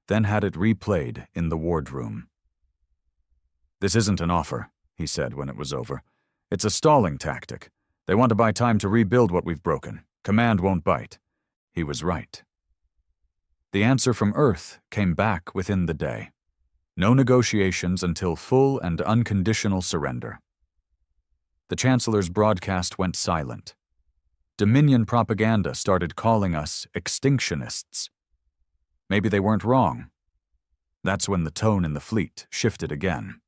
then had it replayed in the wardroom. "This isn't an offer," he said when it was over. "It's a stalling tactic. They want to buy time to rebuild what we've broken. Command won't bite." He was right. The answer from Earth came back within the day. No negotiations until full and unconditional surrender. The Chancellor's broadcast went silent. Dominion propaganda started calling us extinctionists. Maybe they weren't wrong. That's when the tone in the fleet shifted again.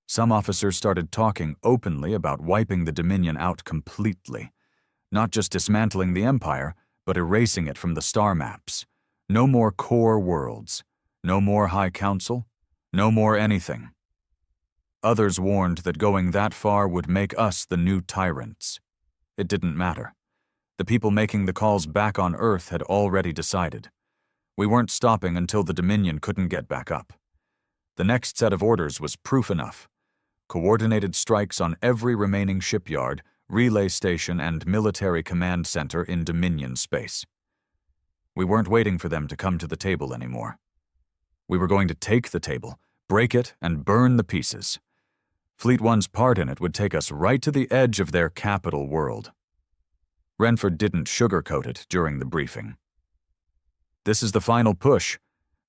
Some officers started talking openly about wiping the Dominion out completely, not just dismantling the Empire, but erasing it from the star maps. No more core worlds, no more High Council, no more anything. Others warned that going that far would make us the new tyrants. It didn't matter. The people making the calls back on Earth had already decided. We weren't stopping until the Dominion couldn't get back up. The next set of orders was proof enough. Coordinated strikes on every remaining shipyard, relay station, and military command center in Dominion space. We weren't waiting for them to come to the table anymore. We were going to take the table, break it, and burn the pieces. Fleet One's part in it would take us right to the edge of their capital world. Renford didn't sugarcoat it during the briefing. "This is the final push.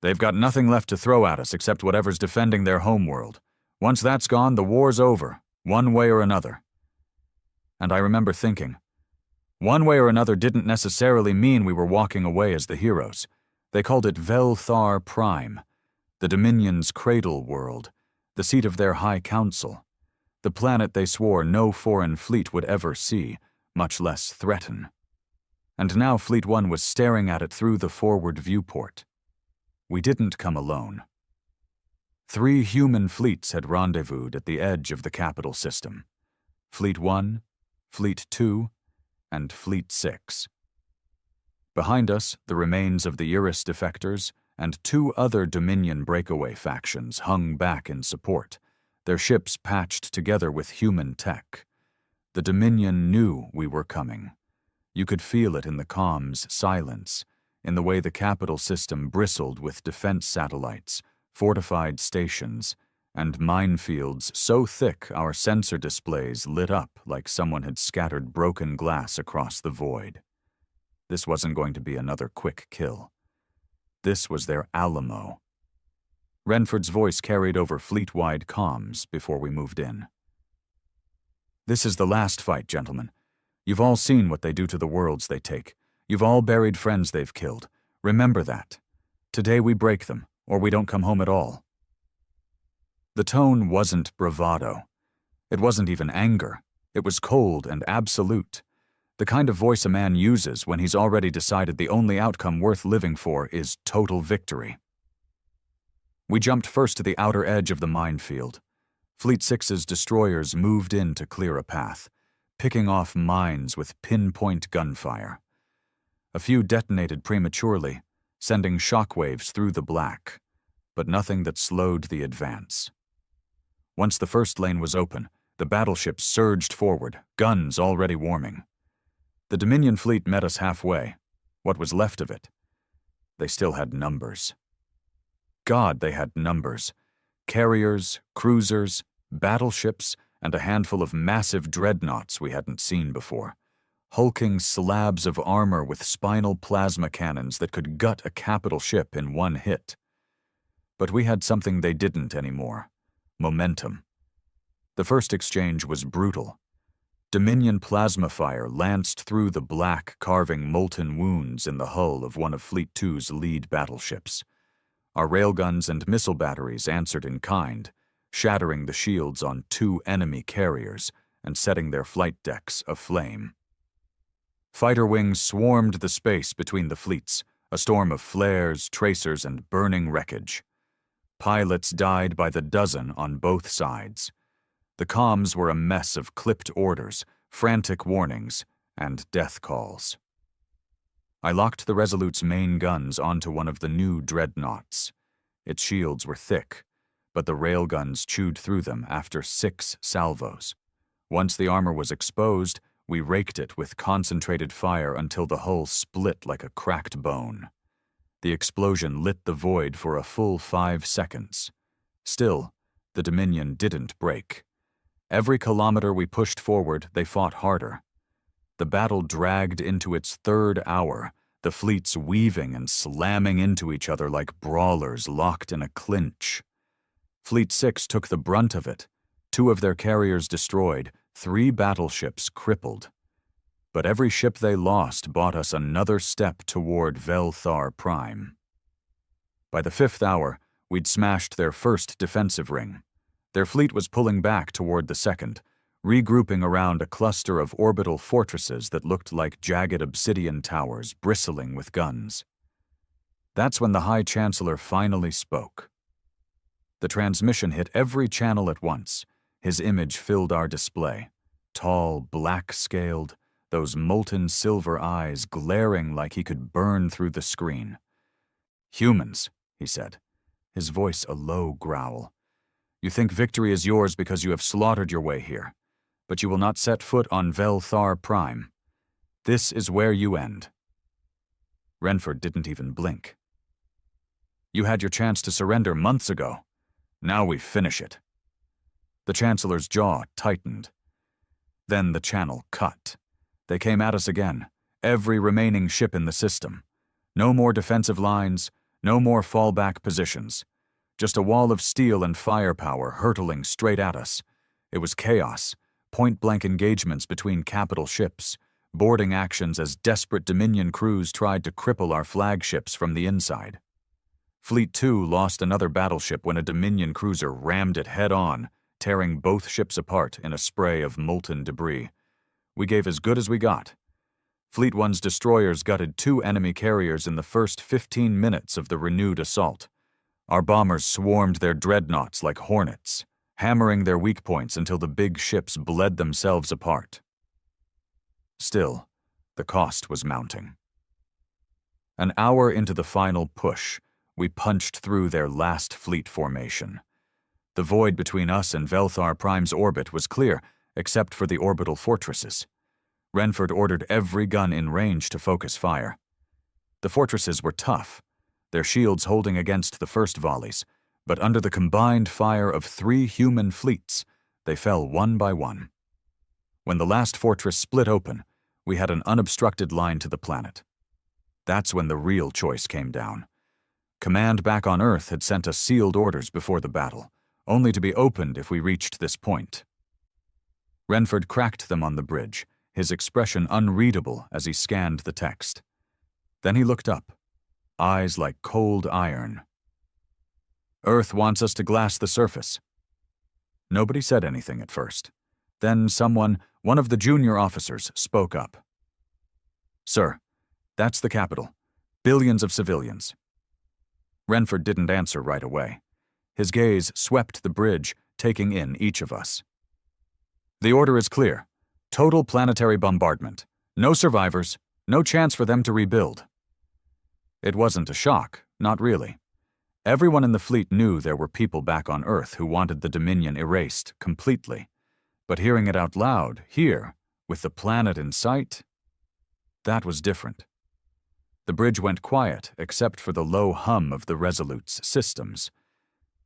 They've got nothing left to throw at us except whatever's defending their homeworld. Once that's gone, the war's over, one way or another." And I remember thinking, one way or another didn't necessarily mean we were walking away as the heroes. They called it Velthar Prime, the Dominion's cradle world, the seat of their High Council, the planet they swore no foreign fleet would ever see, much less threaten. And now Fleet One was staring at it through the forward viewport. We didn't come alone. 3 human fleets had rendezvoused at the edge of the capital system. Fleet 1, Fleet 2, and Fleet 6. Behind us, the remains of the Eurus defectors and 2 other Dominion breakaway factions hung back in support, their ships patched together with human tech. The Dominion knew we were coming. You could feel it in the comms silence, in the way the capital system bristled with defense satellites, fortified stations, and minefields so thick our sensor displays lit up like someone had scattered broken glass across the void. This wasn't going to be another quick kill. This was their Alamo. Renford's voice carried over fleet-wide comms before we moved in. "This is the last fight, gentlemen. You've all seen what they do to the worlds they take. You've all buried friends they've killed. Remember that. Today we break them, or we don't come home at all." The tone wasn't bravado. It wasn't even anger. It was cold and absolute. The kind of voice a man uses when he's already decided the only outcome worth living for is total victory. We jumped first to the outer edge of the minefield. Fleet 6's destroyers moved in to clear a path, picking off mines with pinpoint gunfire. A few detonated prematurely, sending shockwaves through the black, but nothing that slowed the advance. Once the first lane was open, the battleships surged forward, guns already warming. The Dominion fleet met us halfway, what was left of it. They still had numbers. God, they had numbers. Carriers, cruisers, battleships, and a handful of massive dreadnoughts we hadn't seen before. Hulking slabs of armor with spinal plasma cannons that could gut a capital ship in one hit. But we had something they didn't anymore: momentum. The first exchange was brutal. Dominion plasma fire lanced through the black, carving molten wounds in the hull of one of Fleet 2's lead battleships. Our railguns and missile batteries answered in kind, shattering the shields on 2 enemy carriers and setting their flight decks aflame. Fighter wings swarmed the space between the fleets, a storm of flares, tracers, and burning wreckage. Pilots died by the dozen on both sides. The comms were a mess of clipped orders, frantic warnings, and death calls. I locked the Resolute's main guns onto one of the new dreadnoughts. Its shields were thick, but the railguns chewed through them after 6 salvos. Once the armor was exposed, we raked it with concentrated fire until the hull split like a cracked bone. The explosion lit the void for a full 5 seconds. Still, the Dominion didn't break. Every kilometer we pushed forward, they fought harder. The battle dragged into its 3rd hour, the fleets weaving and slamming into each other like brawlers locked in a clinch. Fleet 6 took the brunt of it, 2 of their carriers destroyed, 3 battleships crippled. But every ship they lost bought us another step toward Velthar Prime. By the 5th hour, we'd smashed their first defensive ring. Their fleet was pulling back toward the second, regrouping around a cluster of orbital fortresses that looked like jagged obsidian towers bristling with guns. That's when the High Chancellor finally spoke. The transmission hit every channel at once. His image filled our display. Tall, black-scaled, those molten silver eyes glaring like he could burn through the screen. "Humans," he said, his voice a low growl. "You think victory is yours because you have slaughtered your way here, but you will not set foot on Velthar Prime. This is where you end." Renford didn't even blink. "You had your chance to surrender months ago. Now we finish it." The Chancellor's jaw tightened. Then the channel cut. They came at us again, every remaining ship in the system. No more defensive lines, no more fallback positions. Just a wall of steel and firepower hurtling straight at us. It was chaos, point-blank engagements between capital ships, boarding actions as desperate Dominion crews tried to cripple our flagships from the inside. Fleet 2 lost another battleship when a Dominion cruiser rammed it head-on, tearing both ships apart in a spray of molten debris. We gave as good as we got. Fleet 1's destroyers gutted 2 enemy carriers in the first 15 minutes of the renewed assault. Our bombers swarmed their dreadnoughts like hornets, hammering their weak points until the big ships bled themselves apart. Still, the cost was mounting. An hour into the final push, we punched through their last fleet formation. The void between us and Velthar Prime's orbit was clear, except for the orbital fortresses. Renford ordered every gun in range to focus fire. The fortresses were tough, their shields holding against the first volleys, but under the combined fire of 3 human fleets, they fell one by one. When the last fortress split open, we had an unobstructed line to the planet. That's when the real choice came down. Command back on Earth had sent us sealed orders before the battle, only to be opened if we reached this point. Renford cracked them on the bridge, his expression unreadable as he scanned the text. Then he looked up, eyes like cold iron. "Earth wants us to glass the surface." Nobody said anything at first. Then one of the junior officers, spoke up. "Sir, that's the capital. Billions of civilians." Renford didn't answer right away. His gaze swept the bridge, taking in each of us. "The order is clear. Total planetary bombardment. No survivors, no chance for them to rebuild." It wasn't a shock, not really. Everyone in the fleet knew there were people back on Earth who wanted the Dominion erased completely. But hearing it out loud, here, with the planet in sight, that was different. The bridge went quiet except for the low hum of the Resolute's systems.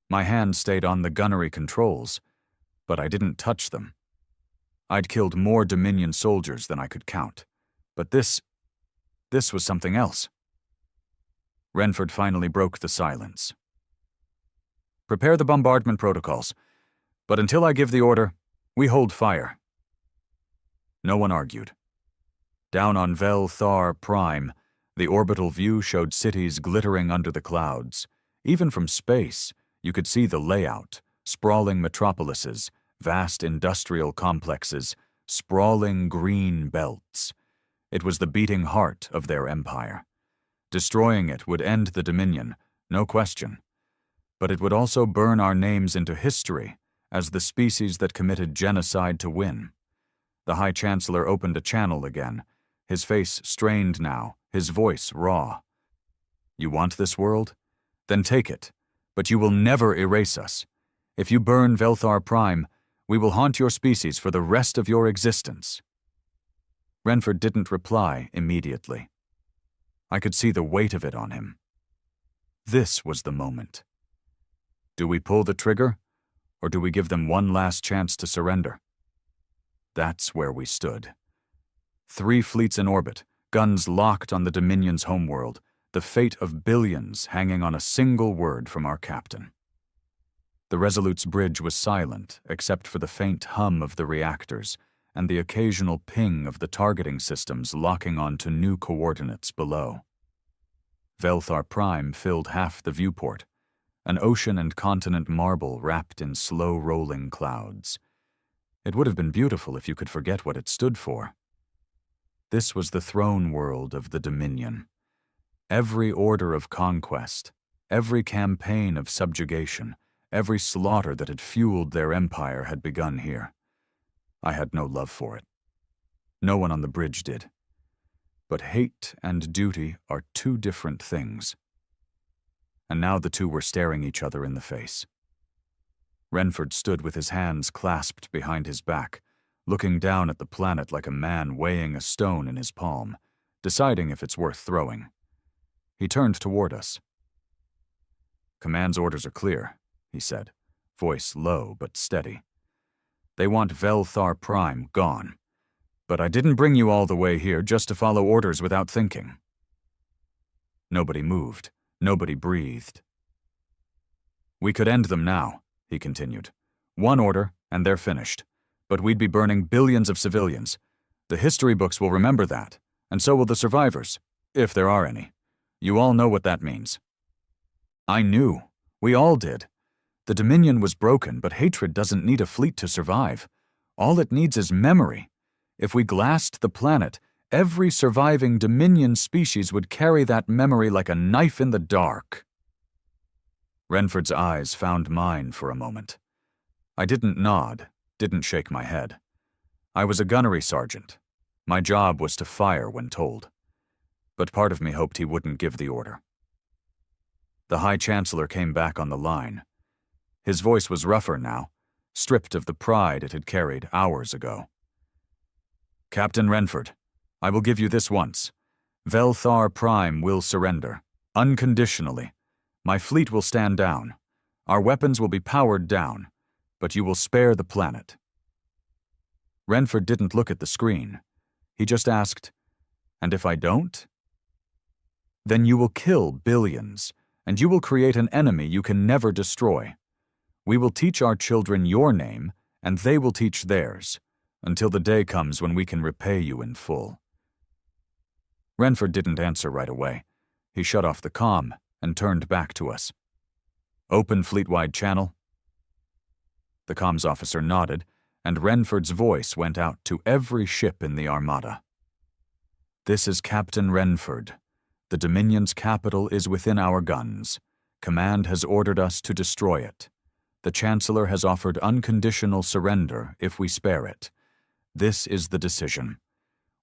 My hand stayed on the gunnery controls, but I didn't touch them. I'd killed more Dominion soldiers than I could count, but this was something else. Renford finally broke the silence. "Prepare the bombardment protocols, but until I give the order, we hold fire." No one argued. Down on Velthar Prime, the orbital view showed cities glittering under the clouds. Even from space, you could see the layout, sprawling metropolises, vast industrial complexes, sprawling green belts. It was the beating heart of their empire. Destroying it would end the Dominion, no question. But it would also burn our names into history as the species that committed genocide to win. The High Chancellor opened a channel again, his face strained now, his voice raw. "You want this world? Then take it. But you will never erase us. If you burn Velthar Prime, we will haunt your species for the rest of your existence." Renford didn't reply immediately. I could see the weight of it on him, This was the moment. Do we pull the trigger, or do we give them one last chance to surrender? That's where we stood. 3 fleets in orbit, guns locked on the Dominion's homeworld, the fate of billions hanging on a single word from our captain. The Resolute's bridge was silent, except for the faint hum of the reactors and the occasional ping of the targeting systems locking on to new coordinates below. Velthar Prime filled half the viewport, an ocean and continent marble wrapped in slow-rolling clouds. It would have been beautiful if you could forget what it stood for. This was the throne world of the Dominion. Every order of conquest, every campaign of subjugation, every slaughter that had fueled their empire had begun here. I had no love for it. No one on the bridge did. But hate and duty are 2 different things. And now the 2 were staring each other in the face. Renford stood with his hands clasped behind his back, looking down at the planet like a man weighing a stone in his palm, deciding if it's worth throwing. He turned toward us. "Command's orders are clear," he said, voice low but steady. "They want Velthar Prime gone. But I didn't bring you all the way here just to follow orders without thinking." Nobody moved. Nobody breathed. "We could end them now," he continued. "One order, and they're finished. But we'd be burning billions of civilians. The history books will remember that, and so will the survivors, if there are any. You all know what that means." I knew. We all did. The Dominion was broken, but hatred doesn't need a fleet to survive. All it needs is memory. If we glassed the planet, every surviving Dominion species would carry that memory like a knife in the dark. Renford's eyes found mine for a moment. I didn't nod, didn't shake my head. I was a gunnery sergeant. My job was to fire when told. But part of me hoped he wouldn't give the order. The High Chancellor came back on the line. His voice was rougher now, stripped of the pride it had carried hours ago. "Captain Renford, I will give you this once. Velthar Prime will surrender, unconditionally. My fleet will stand down. Our weapons will be powered down, but you will spare the planet." Renford didn't look at the screen. He just asked, "And if I don't?" "Then you will kill billions, and you will create an enemy you can never destroy. We will teach our children your name, and they will teach theirs, until the day comes when we can repay you in full." Renford didn't answer right away. He shut off the comm and turned back to us. "Open fleet-wide channel?" The comms officer nodded, and Renford's voice went out to every ship in the Armada. "This is Captain Renford. The Dominion's capital is within our guns. Command has ordered us to destroy it. The Chancellor has offered unconditional surrender if we spare it. This is the decision.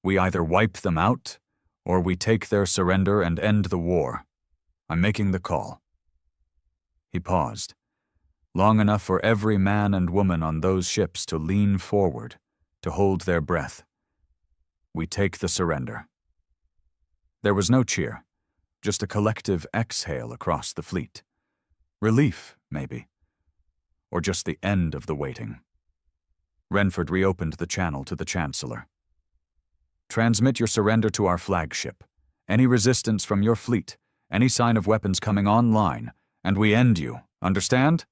We either wipe them out, or we take their surrender and end the war. I'm making the call." He paused, long enough for every man and woman on those ships to lean forward, to hold their breath. "We take the surrender." There was no cheer, just a collective exhale across the fleet. Relief, maybe. Or just the end of the waiting. Renford reopened the channel to the Chancellor. "Transmit your surrender to our flagship. Any resistance from your fleet, any sign of weapons coming online, and we end you, understand?"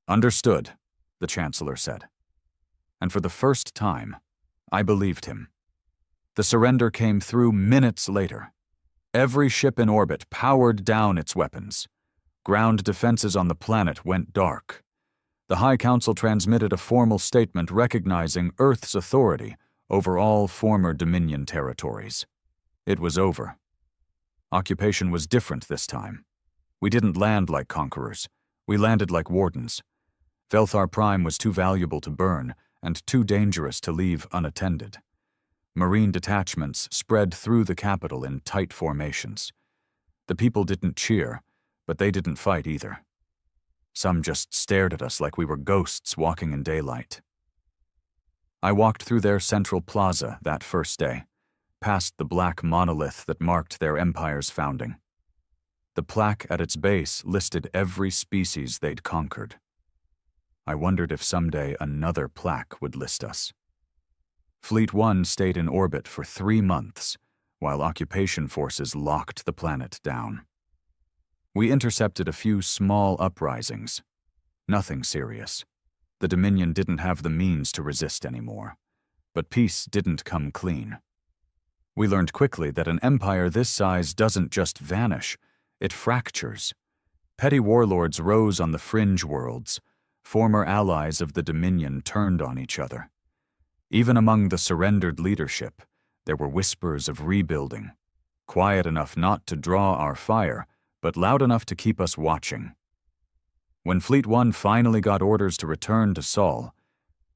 "Understood," the Chancellor said. And for the first time, I believed him. The surrender came through minutes later. Every ship in orbit powered down its weapons. Ground defenses on the planet went dark. The High Council transmitted a formal statement recognizing Earth's authority over all former Dominion territories. It was over. Occupation was different this time. We didn't land like conquerors. We landed like wardens. Velthar Prime was too valuable to burn and too dangerous to leave unattended. Marine detachments spread through the capital in tight formations. The people didn't cheer, but they didn't fight either. Some just stared at us like we were ghosts walking in daylight. I walked through their central plaza that first day, past the black monolith that marked their empire's founding. The plaque at its base listed every species they'd conquered. I wondered if someday another plaque would list us. Fleet 1 stayed in orbit for 3 months, while occupation forces locked the planet down. We intercepted a few small uprisings. Nothing serious. The Dominion didn't have the means to resist anymore. But peace didn't come clean. We learned quickly that an empire this size doesn't just vanish, it fractures. Petty warlords rose on the fringe worlds. Former allies of the Dominion turned on each other. Even among the surrendered leadership, there were whispers of rebuilding, quiet enough not to draw our fire, but loud enough to keep us watching. When Fleet 1 finally got orders to return to Sol,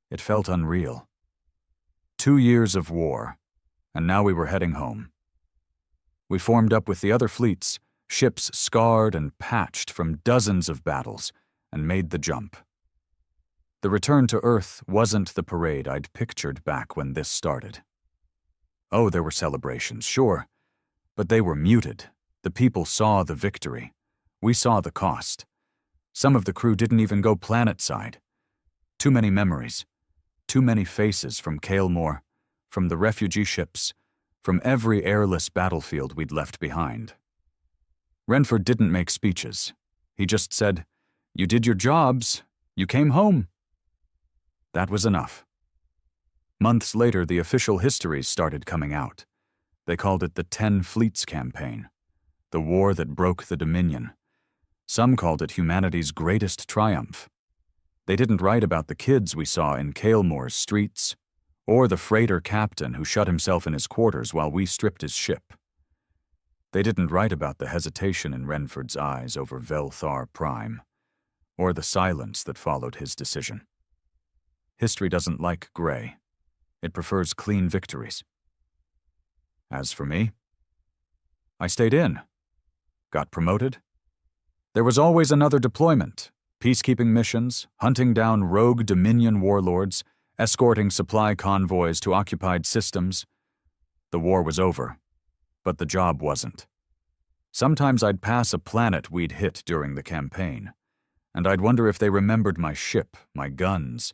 it felt unreal. 2 years of war, and now we were heading home. We formed up with the other fleets, ships scarred and patched from dozens of battles, and made the jump. The return to Earth wasn't the parade I'd pictured back when this started. Oh, there were celebrations, sure, but they were muted. The people saw the victory. We saw the cost. Some of the crew didn't even go planet-side. Too many memories. Too many faces from Kalemore, from the refugee ships, from every airless battlefield we'd left behind. Renford didn't make speeches. He just said, "You did your jobs. You came home." That was enough. Months later, the official histories started coming out. They called it the 10 Fleets Campaign, the war that broke the Dominion. Some called it humanity's greatest triumph. They didn't write about the kids we saw in Kalemore's streets, or the freighter captain who shut himself in his quarters while we stripped his ship. They didn't write about the hesitation in Renford's eyes over Velthar Prime, or the silence that followed his decision. History doesn't like gray. It prefers clean victories. As for me, I stayed in, got promoted. There was always another deployment, peacekeeping missions, hunting down rogue Dominion warlords, escorting supply convoys to occupied systems. The war was over, but the job wasn't. Sometimes I'd pass a planet we'd hit during the campaign, and I'd wonder if they remembered my ship, my guns.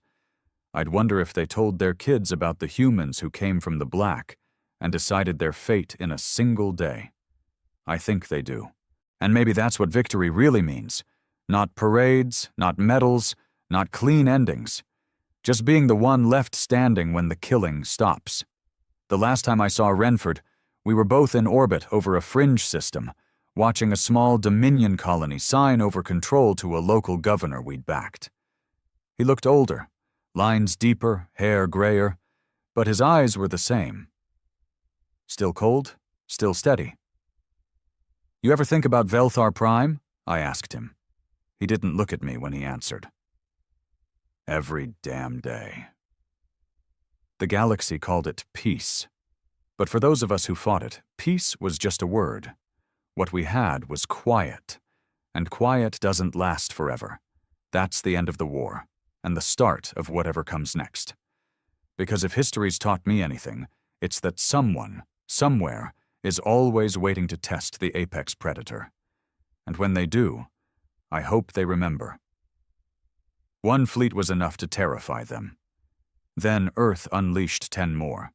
I'd wonder if they told their kids about the humans who came from the Black and decided their fate in a single day. I think they do. And maybe that's what victory really means. Not parades, not medals, not clean endings. Just being the one left standing when the killing stops. The last time I saw Renford, we were both in orbit over a fringe system, watching a small Dominion colony sign over control to a local governor we'd backed. He looked older, lines deeper, hair grayer, but his eyes were the same. Still cold, still steady. "You ever think about Velthar Prime?" I asked him. He didn't look at me when he answered. "Every damn day." The galaxy called it peace. But for those of us who fought it, peace was just a word. What we had was quiet. And quiet doesn't last forever. That's the end of the war, and the start of whatever comes next. Because if history's taught me anything, it's that someone, somewhere, is always waiting to test the apex predator. And when they do, I hope they remember. One fleet was enough to terrify them. Then Earth unleashed 10 more.